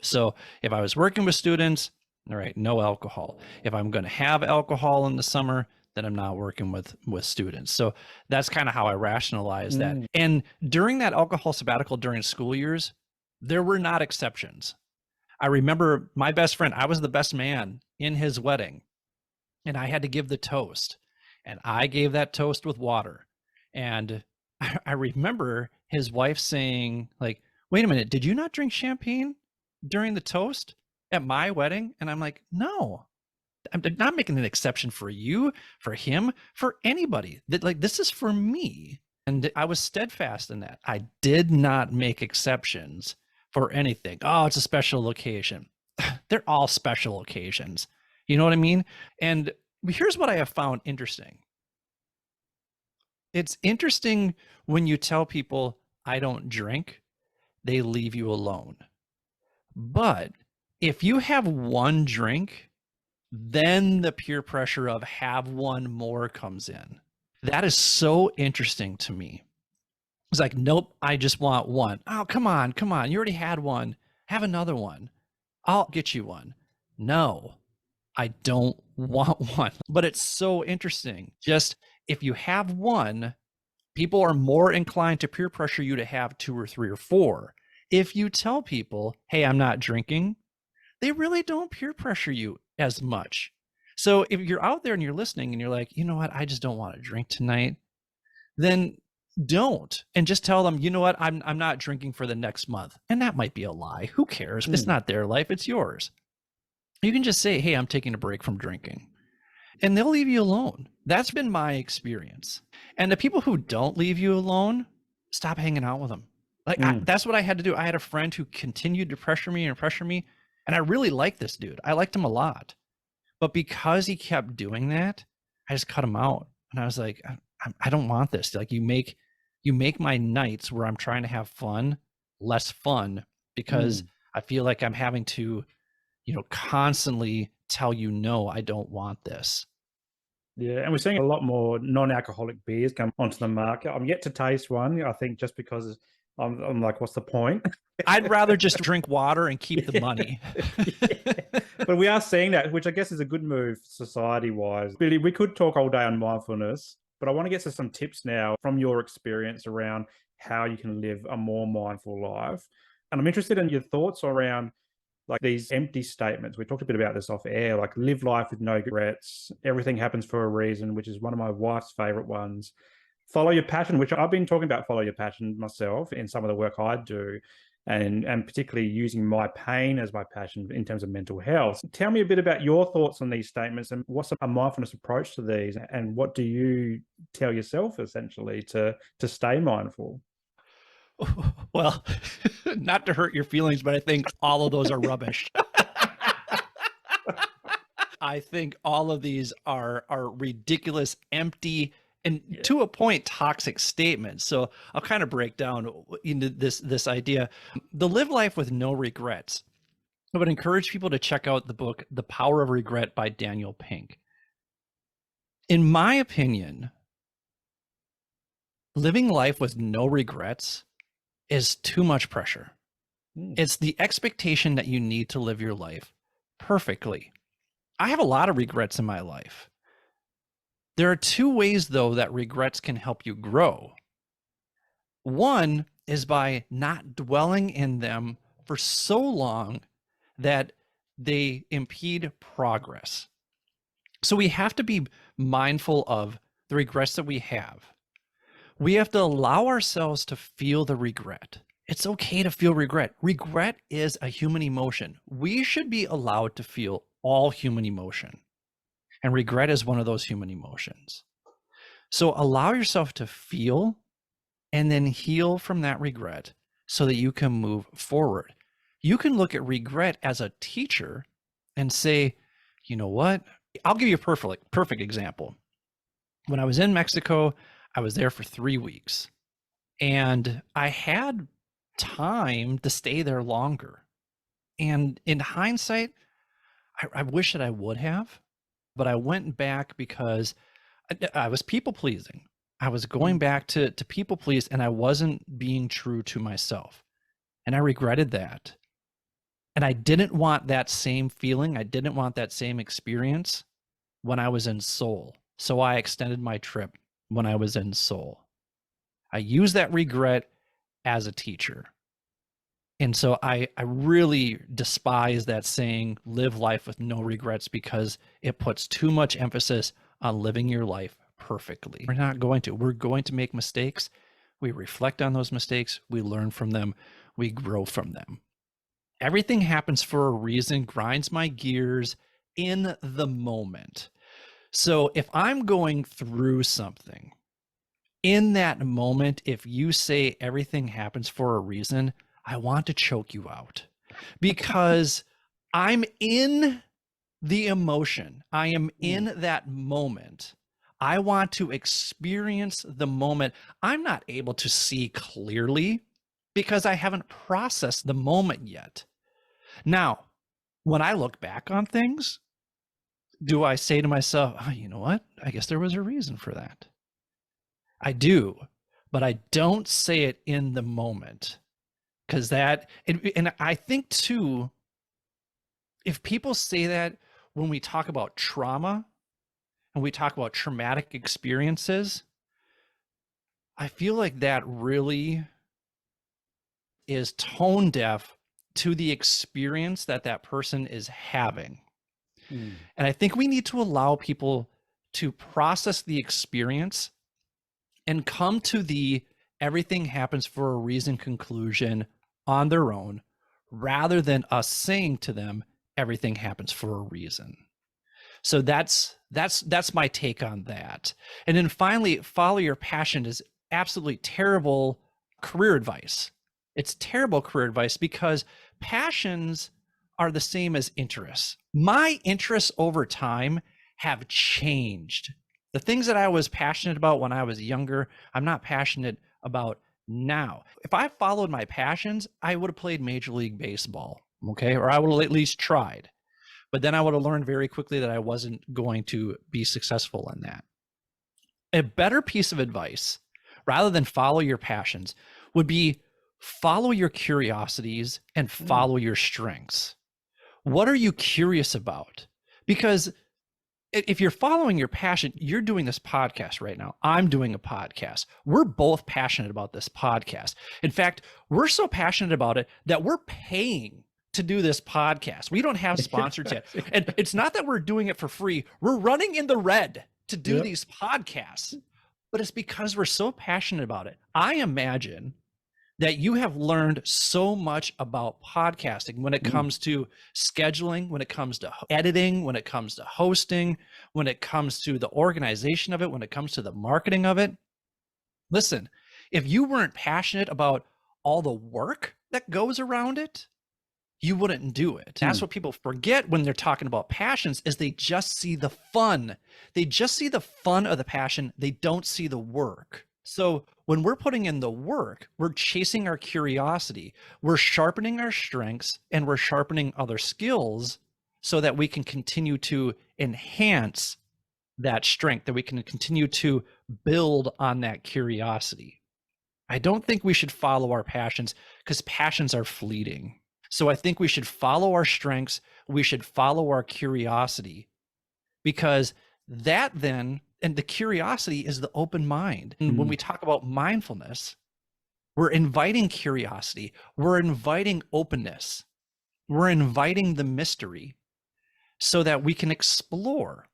So if I was working with students, all right, no alcohol. If I'm going to have alcohol in the summer, then I'm not working with students. So that's kind of how I rationalize that. And during that alcohol sabbatical during school years, There were not exceptions. I remember my best friend, I was the best man in his wedding, and I had to give the toast. And I gave that toast with water. And I remember his wife saying, like, wait a minute, did you not drink champagne during the toast at my wedding? And I'm like, no, I'm not making an exception for you, for him, for anybody. That, like, this is for me. And I was steadfast in that. I did not make exceptions for anything. Oh, it's a special occasion. They're all special occasions. You know what I mean? And here's what I have found interesting. It's interesting when you tell people, I don't drink, they leave you alone. But if you have one drink, then the peer pressure of have one more comes in. That is so interesting to me. It's like, nope, I just want one. Oh, come on. You already had one. Have another one. I'll get you one. No, I don't want one. But it's so interesting. Just if you have one, people are more inclined to peer pressure you to have 2 or 3 or 4. If you tell people, hey, I'm not drinking, they really don't peer pressure you as much. So if you're out there and you're listening and you're like, you know what, I just don't want to drink tonight, then don't. And just tell them, you know what, I'm not drinking for the next month. And that might be a lie. Who cares? It's not their life, it's yours. You can just say, hey, I'm taking a break from drinking. And they'll leave you alone. That's been my experience. And the people who don't leave you alone, stop hanging out with them. Like that's what I had to do. I had a friend who continued to pressure me. And I really liked this dude. I liked him a lot. But because he kept doing that, I just cut him out. And I was like, I don't want this. Like you make my nights where I'm trying to have fun less fun because I feel like I'm having to, constantly tell you, no, I don't want this. Yeah, and we're seeing a lot more non-alcoholic beers come onto the market. I'm yet to taste one, I think, just because I'm like, what's the point? I'd rather just drink water and keep the money. Yeah. But we are seeing that, which I guess is a good move society-wise. Billy, we could talk all day on mindfulness, but I want to get to some tips now from your experience around how you can live a more mindful life. And I'm interested in your thoughts around like these empty statements. We talked a bit about this off air, like live life with no regrets. Everything happens for a reason, which is one of my wife's favorite ones. Follow your passion, which I've been talking about follow your passion myself in some of the work I do, and particularly using my pain as my passion in terms of mental health. Tell me a bit about your thoughts on these statements and what's a mindfulness approach to these, and what do you tell yourself essentially to stay mindful? Well, not to hurt your feelings, but I think all of those are rubbish. I think all of these are ridiculous, empty, and to a point, toxic statements. So I'll kind of break down into this idea. The live life with no regrets. I would encourage people to check out the book, The Power of Regret by Daniel Pink. In my opinion, living life with no regrets is too much pressure. It's the expectation that you need to live your life perfectly. I have a lot of regrets in my life. There are 2 ways, though, that regrets can help you grow. One is by not dwelling in them for so long that they impede progress. So we have to be mindful of the regrets that we have. We have to allow ourselves to feel the regret. It's okay to feel regret. Regret is a human emotion. We should be allowed to feel all human emotion. And regret is one of those human emotions. So allow yourself to feel and then heal from that regret so that you can move forward. You can look at regret as a teacher and say, you know what? I'll give you a perfect example. When I was in Mexico, I was there for 3 weeks and I had time to stay there longer. And in hindsight, I wish that I would have, but I went back because I was people pleasing. I was going back to people please, and I wasn't being true to myself. And I regretted that. And I didn't want that same feeling. I didn't want that same experience when I was in Seoul. So I extended my trip when I was in Seoul. I used that regret as a teacher. And so I really despise that saying, live life with no regrets, because it puts too much emphasis on living your life perfectly. We're not going to. We're going to make mistakes. We reflect on those mistakes. We learn from them. We grow from them. Everything happens for a reason, grinds my gears in the moment. So if I'm going through something, in that moment, if you say everything happens for a reason, I want to choke you out, because I'm in the emotion. I am in that moment. I want to experience the moment. I'm not able to see clearly because I haven't processed the moment yet. Now, when I look back on things, do I say to myself, oh, you know what? I guess there was a reason for that. I do, but I don't say it in the moment, because and I think too, if people say that when we talk about trauma and we talk about traumatic experiences, I feel like that really is tone deaf to the experience that that person is having. And I think we need to allow people to process the experience and come to the everything happens for a reason conclusion on their own, rather than us saying to them everything happens for a reason. So that's my take on that. And then finally, follow your passion is absolutely terrible career advice. It's terrible career advice because passions are the same as interests. My interests over time have changed. The things that I was passionate about when I was younger, I'm not passionate about now. If I followed my passions, I would have played Major League Baseball, okay? Or I would have at least tried. But then I would have learned very quickly that I wasn't going to be successful in that. A better piece of advice, rather than follow your passions, would be follow your curiosities and follow your strengths. What are you curious about? Because if you're following your passion, you're doing this podcast right now. I'm doing a podcast. We're both passionate about this podcast. In fact, we're so passionate about it that we're paying to do this podcast. We don't have sponsors yet. And it's not that we're doing it for free. We're running in the red to do these podcasts, but it's because we're so passionate about it. I imagine that you have learned so much about podcasting when it comes to scheduling, when it comes to editing, when it comes to hosting, when it comes to the organization of it, when it comes to the marketing of it. Listen, if you weren't passionate about all the work that goes around it, you wouldn't do it. That's what people forget when they're talking about passions, is they just see the fun. They just see the fun of the passion. They don't see the work. So when we're putting in the work, we're chasing our curiosity, we're sharpening our strengths, and we're sharpening other skills so that we can continue to enhance that strength, that we can continue to build on that curiosity. I don't think we should follow our passions, because passions are fleeting. So I think we should follow our strengths. We should follow our curiosity, because that then, and the curiosity is the open mind. And when we talk about mindfulness, we're inviting curiosity. We're inviting openness. We're inviting the mystery so that we can explore.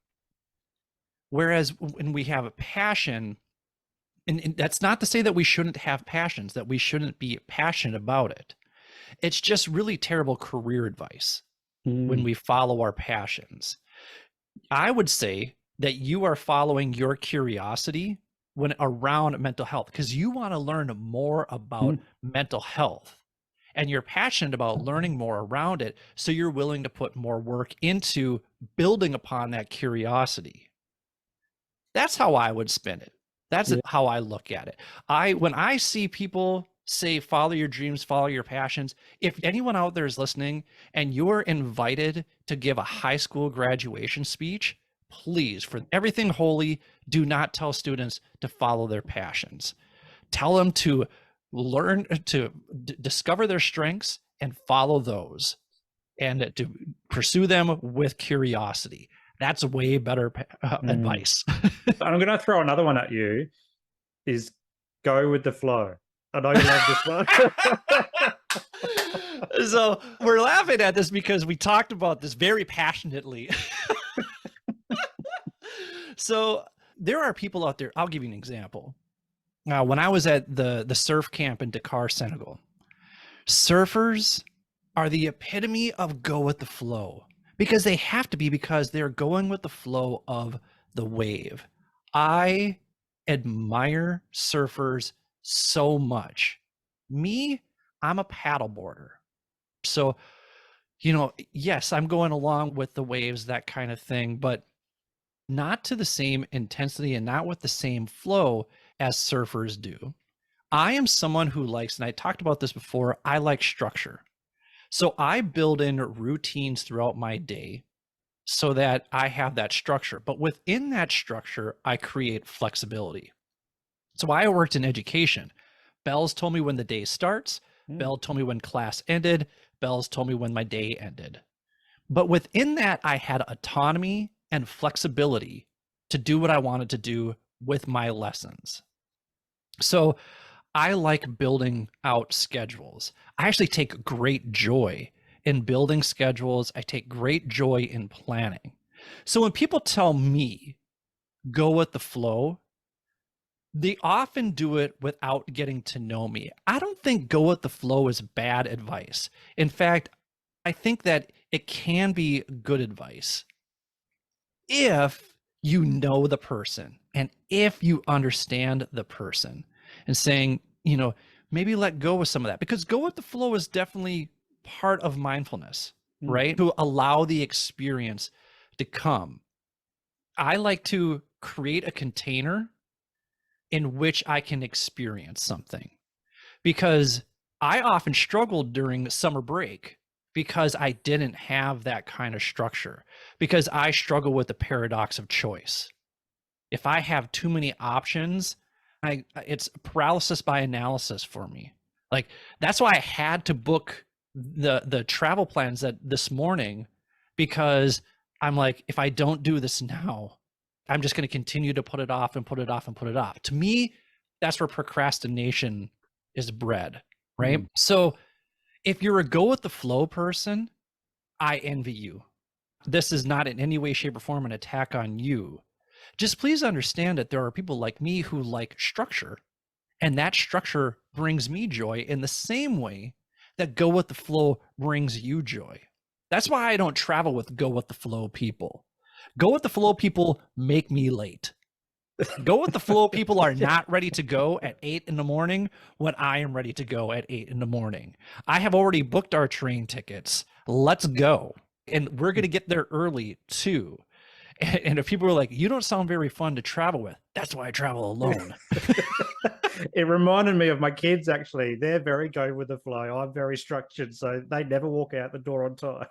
Whereas when we have a passion, and that's not to say that we shouldn't have passions, that we shouldn't be passionate about it. It's just really terrible career advice when we follow our passions. I would say that you are following your curiosity when around mental health, because you want to learn more about mental health, and you're passionate about learning more around it. So you're willing to put more work into building upon that curiosity. That's how I would spin it. That's how I look at it. When I see people say, follow your dreams, follow your passions. If anyone out there is listening and you're invited to give a high school graduation speech, please, for everything holy, do not tell students to follow their passions. Tell them to learn to discover their strengths and follow those, and to pursue them with curiosity. That's way better advice. I'm going to throw another one at you, is go with the flow. I know you love this one. So we're laughing at this because we talked about this very passionately. So there are people out there. I'll give you an example. When I was at the surf camp in Dakar, Senegal, surfers are the epitome of go with the flow because they have to be, because they're going with the flow of the wave. I admire surfers so much. Me, I'm a paddleboarder. So, yes, I'm going along with the waves, that kind of thing, but not to the same intensity and not with the same flow as surfers do. I am someone who likes, and I talked about this before, I like structure. So I build in routines throughout my day so that I have that structure. But within that structure, I create flexibility. So I worked in education. Bells told me when the day starts. Bell told me when class ended. Bells told me when my day ended. But within that, I had autonomy and flexibility to do what I wanted to do with my lessons. So I like building out schedules. I actually take great joy in building schedules. I take great joy in planning. So when people tell me go with the flow, they often do it without getting to know me. I don't think go with the flow is bad advice. In fact, I think that it can be good advice if you know the person and if you understand the person, and saying, maybe let go of some of that, because go with the flow is definitely part of mindfulness, right? To allow the experience to come. I like to create a container in which I can experience something, because I often struggled during summer break because I didn't have that kind of structure, because I struggle with the paradox of choice. If I have too many options, it's paralysis by analysis for me. Like, that's why I had to book the travel plans that this morning, because I'm like, if I don't do this now, I'm just going to continue to put it off and put it off and put it off. To me, that's where procrastination is bred, right? So if you're a go with the flow person, I envy you. This is not in any way, shape, or form an attack on you. Just please understand that there are people like me who like structure, and that structure brings me joy in the same way that go with the flow brings you joy. That's why I don't travel with go with the flow people. Go with the flow people make me late. Go with the flow people are not ready to go at 8 in the morning when I am ready to go at 8 in the morning. I have already booked our train tickets. Let's go. And we're going to get there early too. And if people are like, you don't sound very fun to travel with, that's why I travel alone. It reminded me of my kids, actually. They're very go with the flow. I'm very structured, so they never walk out the door on time.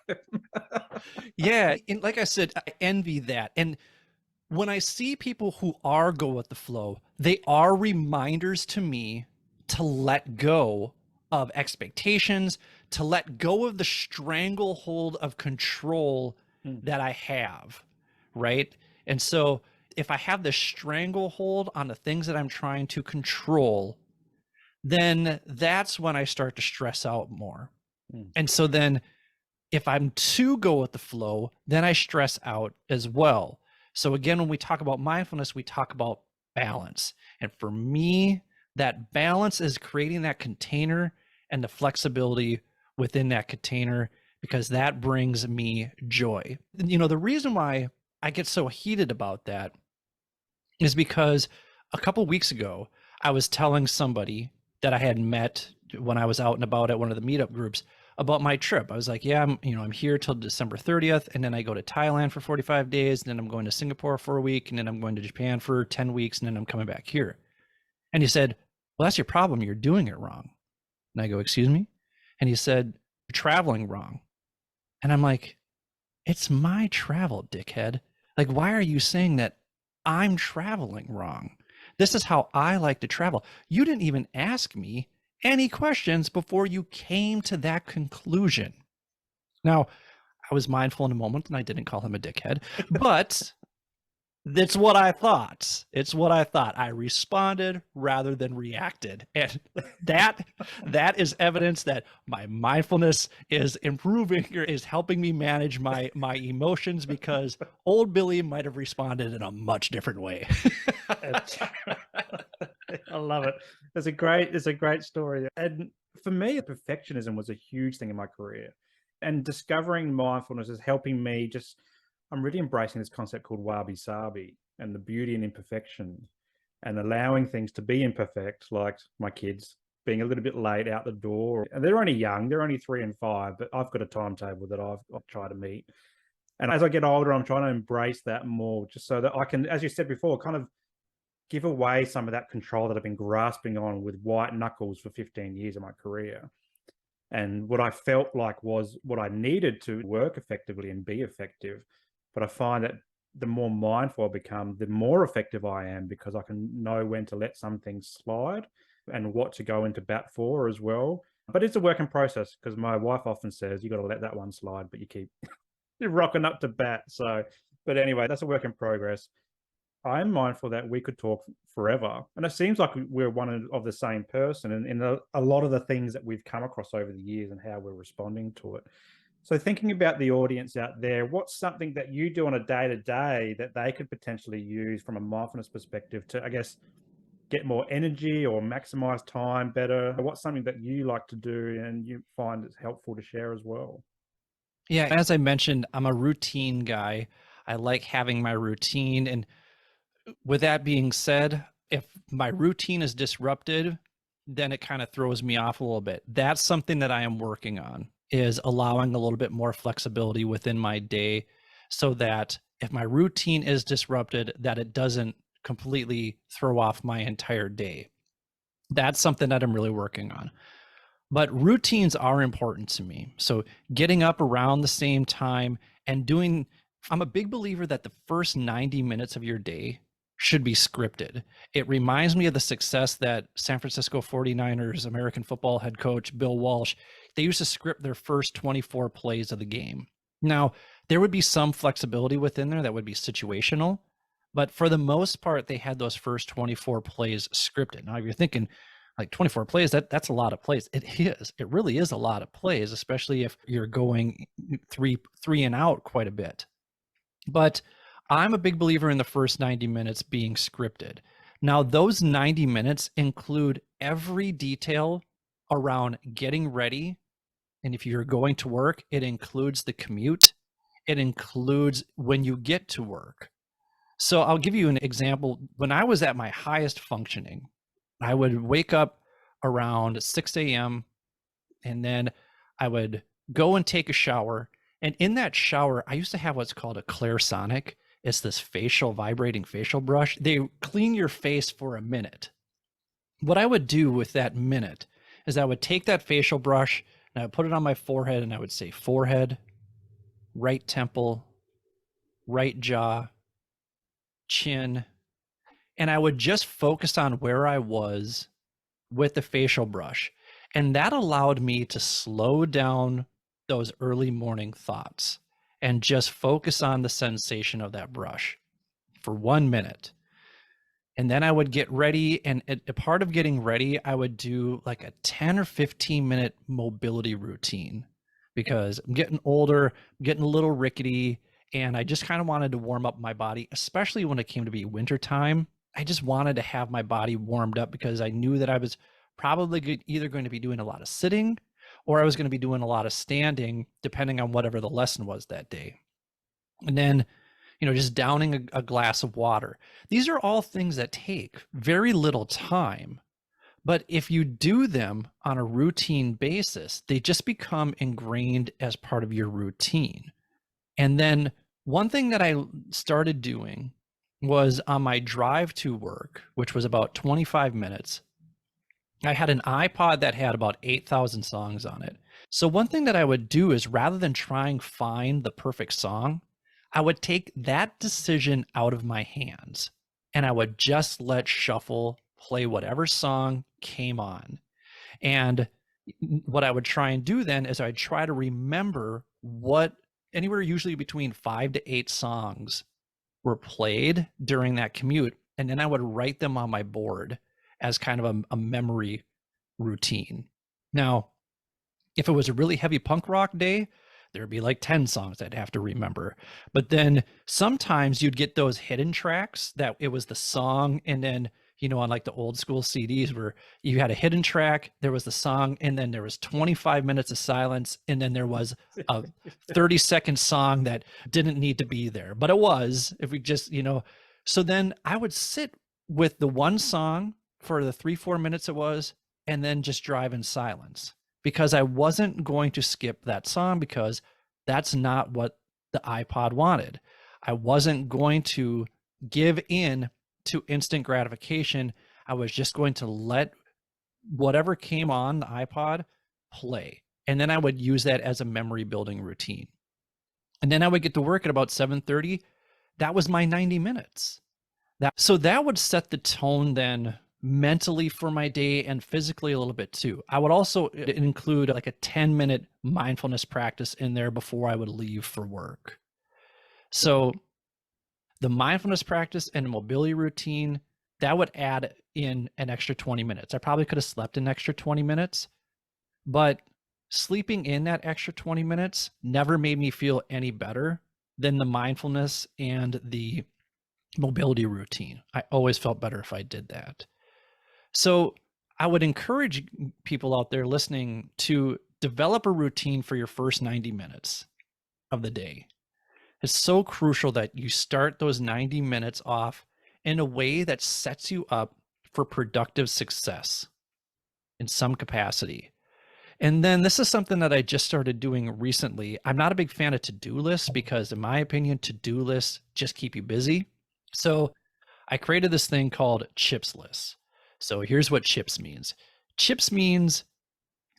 Yeah. And like I said, I envy that. And when I see people who are go with the flow, they are reminders to me to let go of expectations, to let go of the stranglehold of control that I have, right? And so if I have this stranglehold on the things that I'm trying to control, then that's when I start to stress out more. And so then if I'm too go with the flow, then I stress out as well. So again, when we talk about mindfulness, we talk about balance. And for me, that balance is creating that container and the flexibility within that container, because that brings me joy. The reason why I get so heated about that is because a couple weeks ago, I was telling somebody that I had met when I was out and about at one of the meetup groups about my trip. I was like, yeah, I'm here till December 30th. And then I go to Thailand for 45 days. And then I'm going to Singapore for a week. And then I'm going to Japan for 10 weeks. And then I'm coming back here. And he said, well, that's your problem. You're doing it wrong. And I go, excuse me? And he said, you're traveling wrong. And I'm like, it's my travel, dickhead. Like, why are you saying that I'm traveling wrong? This is how I like to travel. You didn't even ask me any questions before you came to that conclusion. Now, I was mindful in a moment and I didn't call him a dickhead, but That's what I thought. It's what I thought. I responded rather than reacted. And that is evidence that my mindfulness is improving, or is helping me manage my emotions, because old Billy might have responded in a much different way. I love it. It's a great story. And for me, perfectionism was a huge thing in my career. And discovering mindfulness is helping me I'm really embracing this concept called wabi sabi and the beauty in imperfection and allowing things to be imperfect, like my kids being a little bit late out the door. And they're only young, they're only 3 and 5, but I've got a timetable that I've tried to meet. And as I get older, I'm trying to embrace that more, just so that I can, as you said before, kind of give away some of that control that I've been grasping on with white knuckles for 15 years of my career. And what I felt like was what I needed to work effectively and be effective. But I find that the more mindful I become, the more effective I am, because I can know when to let some things slide and what to go into bat for as well. But it's a work in process, because my wife often says, you got to let that one slide, but you keep you're rocking up to bat. So, but anyway, that's a work in progress. I'm mindful that we could talk forever. And it seems like we're one of the same person in a lot of the things that we've come across over the years and how we're responding to it. So thinking about the audience out there, what's something that you do on a day-to-day that they could potentially use from a mindfulness perspective to, I guess, get more energy or maximize time better? What's something that you like to do and you find it's helpful to share as well? Yeah, as I mentioned, I'm a routine guy. I like having my routine. And with that being said, if my routine is disrupted, then it kind of throws me off a little bit. That's something that I am working on, is allowing a little bit more flexibility within my day, so that if my routine is disrupted, that it doesn't completely throw off my entire day. That's something that I'm really working on. But routines are important to me. So getting up around the same time and doing, I'm a big believer that the first 90 minutes of your day should be scripted. It reminds me of the success that San Francisco 49ers American football head coach Bill Walsh, they used to script their first 24 plays of the game. Now, there would be some flexibility within there that would be situational, but for the most part, they had those first 24 plays scripted. Now, if you're thinking, like 24 plays, that's a lot of plays. It really is a lot of plays, especially if you're going three and out quite a bit. But I'm a big believer in the first 90 minutes being scripted. Now, those 90 minutes include every detail around getting ready. And if you're going to work, it includes the commute. It includes when you get to work. So I'll give you an example. When I was at my highest functioning, I would wake up around 6 a.m. and then I would go and take a shower. And in that shower, I used to have what's called a Clairsonic. It's this vibrating facial brush. They clean your face for a minute. What I would do with that minute is I would take that facial brush and I would put it on my forehead, and I would say forehead, right temple, right jaw, chin. And I would just focus on where I was with the facial brush. And that allowed me to slow down those early morning thoughts and just focus on the sensation of that brush for 1 minute. And then I would get ready. And a part of getting ready, I would do like a 10 or 15 minute mobility routine, because I'm getting older, I'm getting a little rickety, and I just kind of wanted to warm up my body, especially when it came to be wintertime. I just wanted to have my body warmed up, because I knew that I was probably either going to be doing a lot of sitting, or I was going to be doing a lot of standing, depending on whatever the lesson was that day. And then, just downing a glass of water. These are all things that take very little time. But if you do them on a routine basis, they just become ingrained as part of your routine. And then one thing that I started doing was on my drive to work, which was about 25 minutes, I had an iPod that had about 8,000 songs on it. So one thing that I would do is, rather than trying to find the perfect song, I would take that decision out of my hands and I would just let shuffle play whatever song came on. And what I would try and do then is I'd try to remember what, anywhere usually between 5 to 8 songs were played during that commute. And then I would write them on my board as kind of a memory routine. Now, if it was a really heavy punk rock day, there'd be like 10 songs I'd have to remember. But then sometimes you'd get those hidden tracks that it was the song, and then, on like the old school CDs where you had a hidden track, there was the song, and then there was 25 minutes of silence, and then there was a 30-second song that didn't need to be there, but it was, if we just, so then I would sit with the one song for the 3-4 minutes it was, and then just drive in silence, because I wasn't going to skip that song, because that's not what the iPod wanted. I wasn't going to give in to instant gratification. I was just going to let whatever came on the iPod play. And then I would use that as a memory building routine. And then I would get to work at about 7:30. That was my 90 minutes. So that would set the tone then mentally for my day, and physically a little bit too. I would also include like a 10-minute mindfulness practice in there before I would leave for work. So the mindfulness practice and mobility routine, that would add in an extra 20 minutes. I probably could have slept an extra 20 minutes, but sleeping in that extra 20 minutes never made me feel any better than the mindfulness and the mobility routine. I always felt better if I did that. So I would encourage people out there listening to develop a routine for your first 90 minutes of the day. It's so crucial that you start those 90 minutes off in a way that sets you up for productive success in some capacity. And then this is something that I just started doing recently. I'm not a big fan of to-do lists because, in my opinion, to-do lists just keep you busy. So I created this thing called CHIPS lists. So here's what CHIPS means. CHIPS means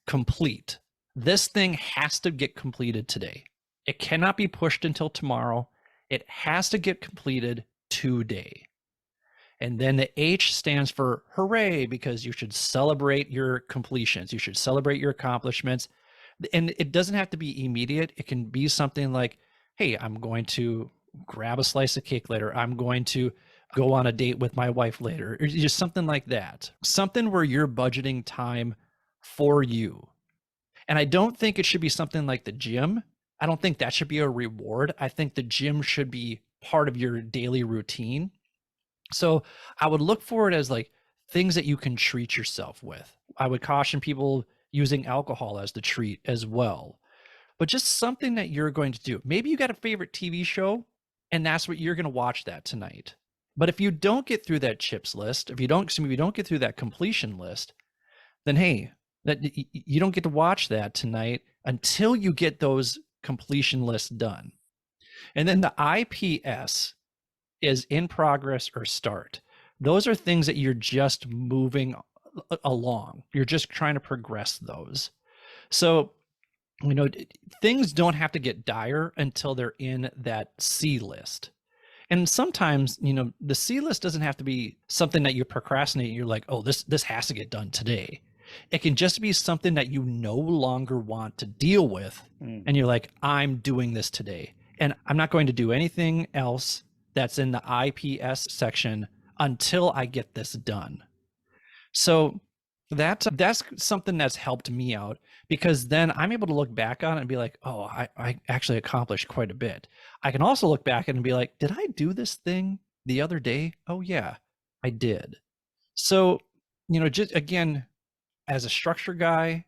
complete. This thing has to get completed today. It cannot be pushed until tomorrow. It has to get completed today. And then the H stands for hooray, because you should celebrate your completions. You should celebrate your accomplishments. And it doesn't have to be immediate. It can be something like, hey, I'm going to grab a slice of cake later. I'm going to go on a date with my wife later, or just something like that. Something where you're budgeting time for you. And I don't think it should be something like the gym. I don't think that should be a reward. I think the gym should be part of your daily routine. So I would look for it as like things that you can treat yourself with. I would caution people using alcohol as the treat as well, but just something that you're going to do. Maybe you got a favorite TV show and that's what you're going to watch that tonight. But if you don't get through that CHIPS list, if you don't get through that completion list, then hey, that you don't get to watch that tonight until you get those completion lists done. And then the IPS is in progress or start. Those are things that you're just moving along. You're just trying to progress those. So, things don't have to get dire until they're in that C list. And sometimes, the C list doesn't have to be something that you procrastinate. You're like, oh, this has to get done today. It can just be something that you no longer want to deal with. And you're like, I'm doing this today. And I'm not going to do anything else that's in the IPS section until I get this done. So that's something that's helped me out, because then I'm able to look back on it and be like, oh, I actually accomplished quite a bit. I can also look back and be like, did I do this thing the other day? Oh yeah, I did. So, just again, as a structure guy,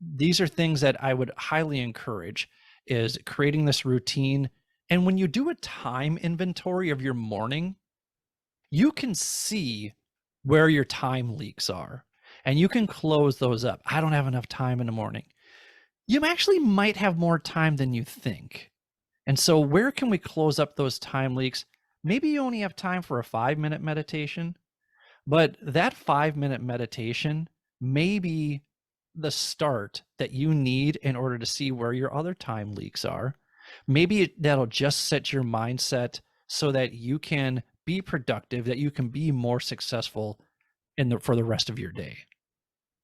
these are things that I would highly encourage, is creating this routine. And when you do a time inventory of your morning, you can see where your time leaks are and you can close those up. I don't have enough time in the morning. You actually might have more time than you think. And so where can we close up those time leaks? Maybe you only have time for a 5-minute meditation, but that 5-minute meditation may be the start that you need in order to see where your other time leaks are. Maybe that'll just set your mindset so that you can be productive, that you can be more successful for the rest of your day.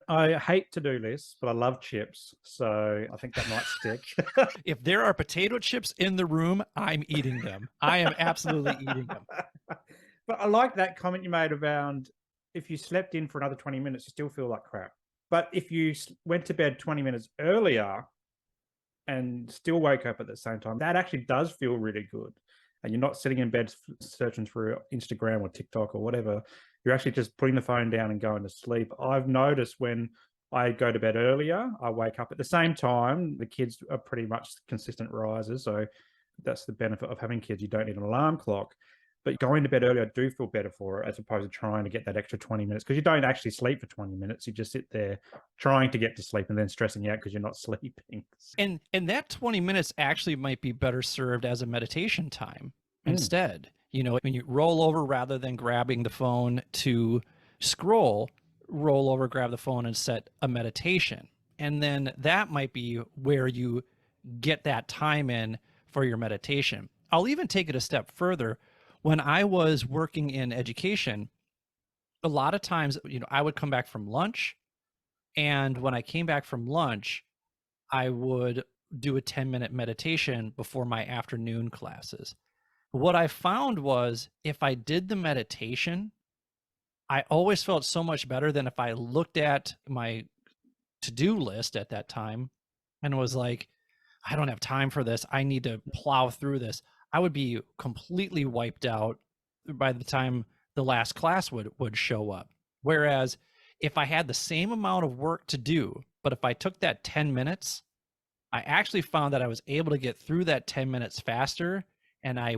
I hate to-do lists, but I love chips, so I think that might stick. If there are potato chips in the room, I'm eating them. I am absolutely eating them. But I like that comment you made around if you slept in for another 20 minutes, you still feel like crap. But if you went to bed 20 minutes earlier and still woke up at the same time, that actually does feel really good. And you're not sitting in bed searching through Instagram or TikTok or whatever. You're actually just putting the phone down and going to sleep. I've noticed when I go to bed earlier, I wake up at the same time. The kids are pretty much consistent risers. So that's the benefit of having kids. You don't need an alarm clock. But going to bed earlier, I do feel better for it as opposed to trying to get that extra 20 minutes because you don't actually sleep for 20 minutes. You just sit there trying to get to sleep and then stressing out because you're not sleeping. And that 20 minutes actually might be better served as a meditation time instead. You know, when you roll over rather than grabbing the phone to scroll, roll over, grab the phone and set a meditation. And then that might be where you get that time in for your meditation. I'll even take it a step further. When I was working in education, a lot of times, you know, I would come back from lunch. And when I came back from lunch, I would do a 10-minute meditation before my afternoon classes. What I found was if I did the meditation, I always felt so much better than if I looked at my to-do list at that time and was like, I don't have time for this. I need to plow through this. I would be completely wiped out by the time the last class would show up. Whereas if I had the same amount of work to do, but if I took that 10 minutes, I actually found that I was able to get through that 10 minutes faster and I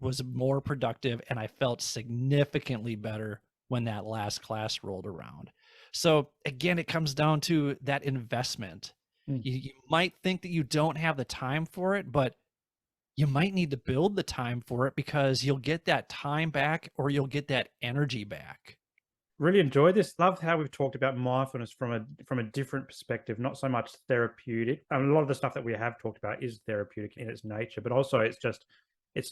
was more productive and I felt significantly better when that last class rolled around. So again, it comes down to that investment. You might think that you don't have the time for it, but you might need to build the time for it because you'll get that time back or you'll get that energy back. Really enjoyed this. Love how we've talked about mindfulness from a different perspective, not so much therapeutic. And a lot of the stuff that we have talked about is therapeutic in its nature, but also it's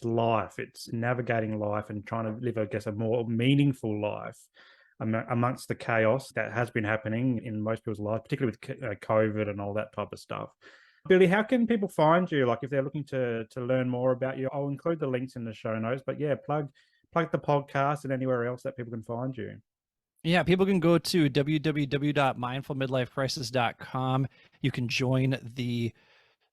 life. It's navigating life and trying to live, I guess, a more meaningful life amongst the chaos that has been happening in most people's lives, particularly with COVID and all that type of stuff. Billy, how can people find you? Like if they're looking to learn more about you, I'll include the links in the show notes. But yeah, plug the podcast and anywhere else that people can find you. Yeah, people can go to www.mindfulmidlifecrisis.com. You can join the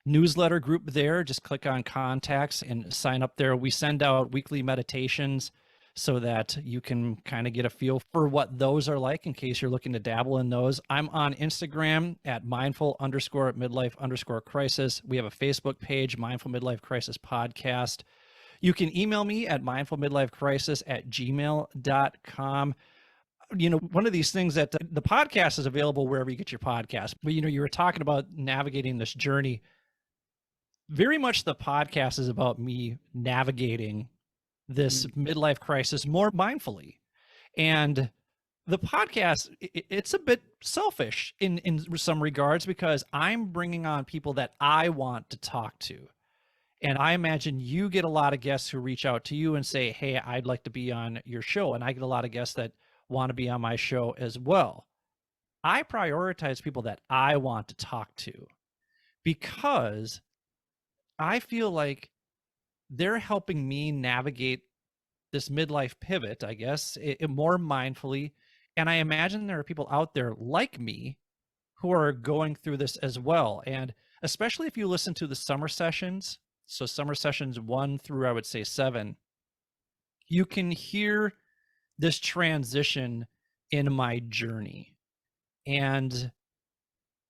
newsletter group there. Just click on contacts and sign up there. We send out weekly meditations so that you can kind of get a feel for what those are like in case you're looking to dabble in those. I'm on Instagram at mindful_midlife_crisis. We have a Facebook page, Mindful Midlife Crisis Podcast. You can email me at mindfulmidlifecrisis@gmail.com. You know, one of these things that the podcast is available wherever you get your podcast, but you know, you were talking about navigating this journey. Very much the podcast is about me navigating this midlife crisis more mindfully. And the podcast, it's a bit selfish in some regards because I'm bringing on people that I want to talk to. And I imagine you get a lot of guests who reach out to you and say, hey, I'd like to be on your show. And I get a lot of guests that want to be on my show as well. I prioritize people that I want to talk to because I feel like they're helping me navigate this midlife pivot, I guess, more mindfully. And I imagine there are people out there like me who are going through this as well. And especially if you listen to the summer sessions, so summer sessions 1 through, I would say 7, you can hear this transition in my journey. And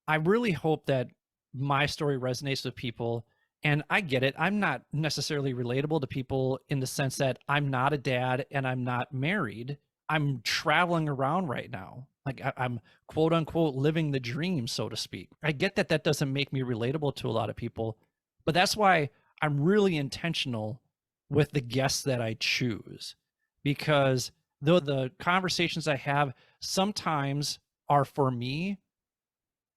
I really hope that my story resonates with people. And I get it. I'm not necessarily relatable to people in the sense that I'm not a dad and I'm not married. I'm traveling around right now. Like I'm quote unquote living the dream, so to speak. I get that that doesn't make me relatable to a lot of people, but that's why I'm really intentional with the guests that I choose, because though the conversations I have sometimes are for me,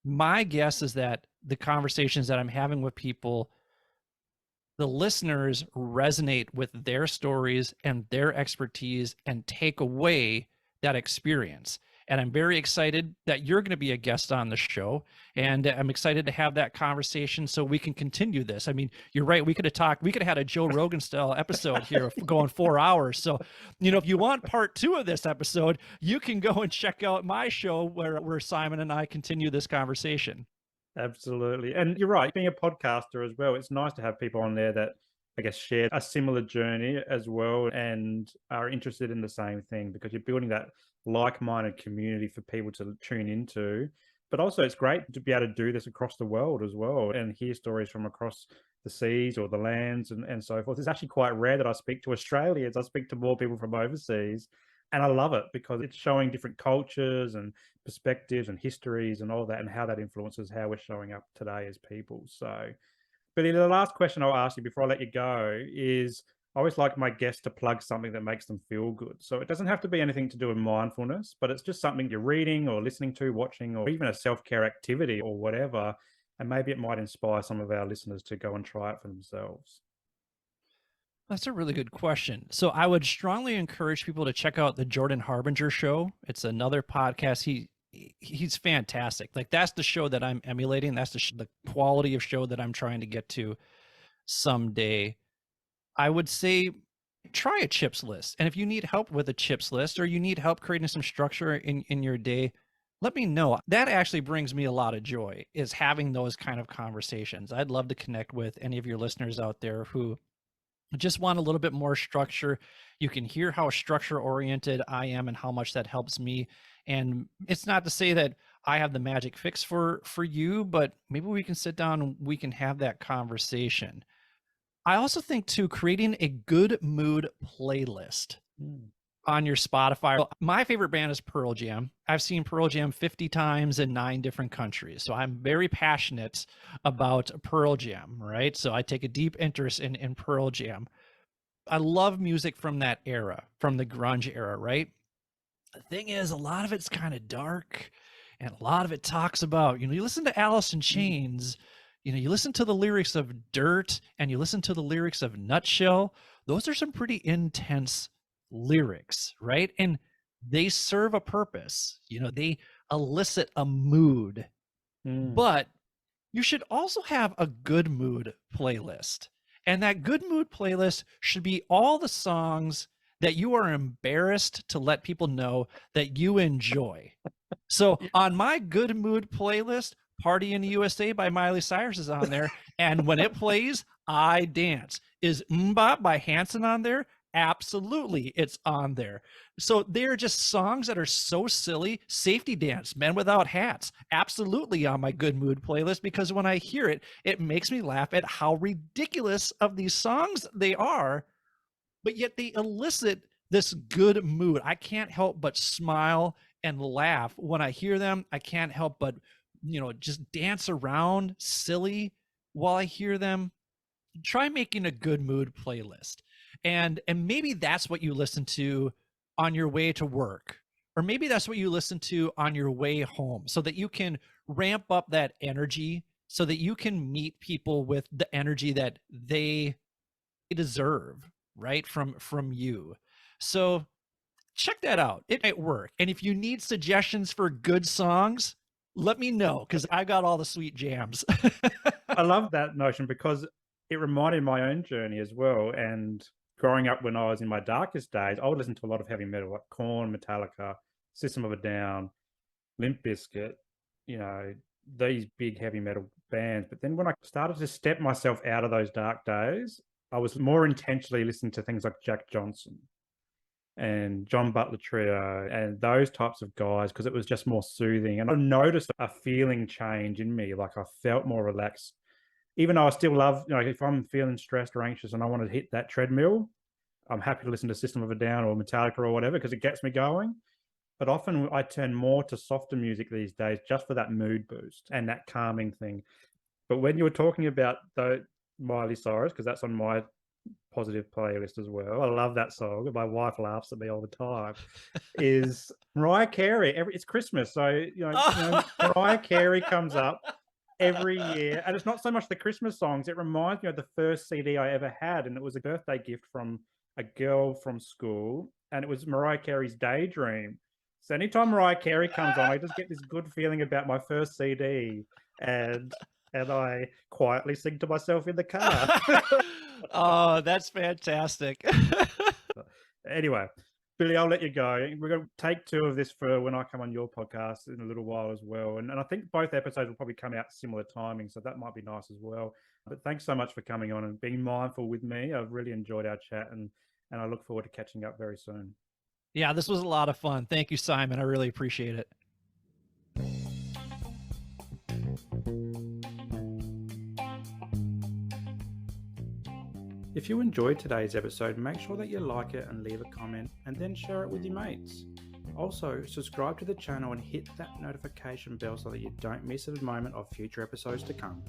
my guess is that the conversations that I'm having with people, the listeners resonate with their stories and their expertise and take away that experience. And I'm very excited that you're going to be a guest on the show. And I'm excited to have that conversation so we can continue this. I mean, you're right. We could have had a Joe Rogan style episode here going 4 hours. So, if you want part 2 of this episode, you can go and check out my show where Simon and I continue this conversation. Absolutely. And you're right, being a podcaster as well, it's nice to have people on there that I guess share a similar journey as well and are interested in the same thing, because you're building that like-minded community for people to tune into. But also it's great to be able to do this across the world as well and hear stories from across the seas or the lands and so forth. It's actually quite rare that I speak to Australians. I speak to more people from overseas. And I love it because it's showing different cultures and perspectives and histories and all that, and how that influences how we're showing up today as people. So, but the last question I'll ask you before I let you go is, I always like my guests to plug something that makes them feel good. So it doesn't have to be anything to do with mindfulness, but it's just something you're reading or listening to, watching, or even a self-care activity or whatever. And maybe it might inspire some of our listeners to go and try it for themselves. That's a really good question. So I would strongly encourage people to check out the Jordan Harbinger show. It's another podcast. He's fantastic. Like, that's the show that I'm emulating. That's the quality of show that I'm trying to get to someday. I would say try a chips list. And if you need help with a chips list, or you need help creating some structure in your day, let me know. That actually brings me a lot of joy, is having those kind of conversations. I'd love to connect with any of your listeners out there who just want a little bit more structure. You can hear how structure oriented I am and how much that helps me. And it's not to say that I have the magic fix for you, but maybe we can sit down and we can have that conversation. I also think too, creating a good mood playlist on your Spotify. My favorite band is Pearl Jam. I've seen Pearl Jam 50 times in 9 different countries. So I'm very passionate about Pearl Jam, right? So I take a deep interest in Pearl Jam. I love music from that era, from the grunge era, right? The thing is, a lot of it's kind of dark, and a lot of it talks about, you listen to Alice in Chains, you listen to the lyrics of Dirt, and you listen to the lyrics of Nutshell. Those are some pretty intense lyrics, right? And they serve a purpose. They elicit a mood. But you should also have a good mood playlist. And that good mood playlist should be all the songs that you are embarrassed to let people know that you enjoy. So on my good mood playlist, Party in the USA by Miley Cyrus is on there. And when it plays, I dance. Is Mbop by Hanson on there? Absolutely, it's on there. So they're just songs that are so silly. Safety Dance, Men Without Hats, absolutely on my good mood playlist, because when I hear it, it makes me laugh at how ridiculous of these songs they are, but yet they elicit this good mood. I can't help but smile and laugh when I hear them. I can't help but, just dance around silly while I hear them. Try making a good mood playlist. And maybe that's what you listen to on your way to work, or maybe that's what you listen to on your way home, so that you can ramp up that energy, so that you can meet people with the energy that they deserve, right, from you. So check that out. It might work. And if you need suggestions for good songs, let me know, because I got all the sweet jams. I love that notion because it reminded my own journey as well. And growing up when I was in my darkest days, I would listen to a lot of heavy metal, like Korn, Metallica, System of a Down, Limp Bizkit, these big heavy metal bands. But then when I started to step myself out of those dark days, I was more intentionally listening to things like Jack Johnson and John Butler Trio and those types of guys, because it was just more soothing. And I noticed a feeling change in me. Like, I felt more relaxed. Even though I still love, if I'm feeling stressed or anxious and I want to hit that treadmill, I'm happy to listen to System of a Down or Metallica or whatever, because it gets me going. But often I turn more to softer music these days just for that mood boost and that calming thing. But when you were talking about the Miley Cyrus, because that's on my positive playlist as well, I love that song. My wife laughs at me all the time. Is Mariah Carey. It's Christmas, so Mariah Carey comes up every year, and it's not so much the Christmas songs. It reminds me of the first CD I ever had, and it was a birthday gift from a girl from school, and it was Mariah Carey's Daydream. So anytime Mariah Carey comes on, I just get this good feeling about my first CD, and I quietly sing to myself in the car. Oh, that's fantastic. Anyway, Billy, I'll let you go. We're going to take 2 of this for when I come on your podcast in a little while as well. And I think both episodes will probably come out similar timing, so that might be nice as well. But thanks so much for coming on and being mindful with me. I've really enjoyed our chat, and I look forward to catching up very soon. Yeah, this was a lot of fun. Thank you, Simon. I really appreciate it. If you enjoyed today's episode, make sure that you like it and leave a comment, and then share it with your mates. Also, subscribe to the channel and hit that notification bell so that you don't miss a moment of future episodes to come.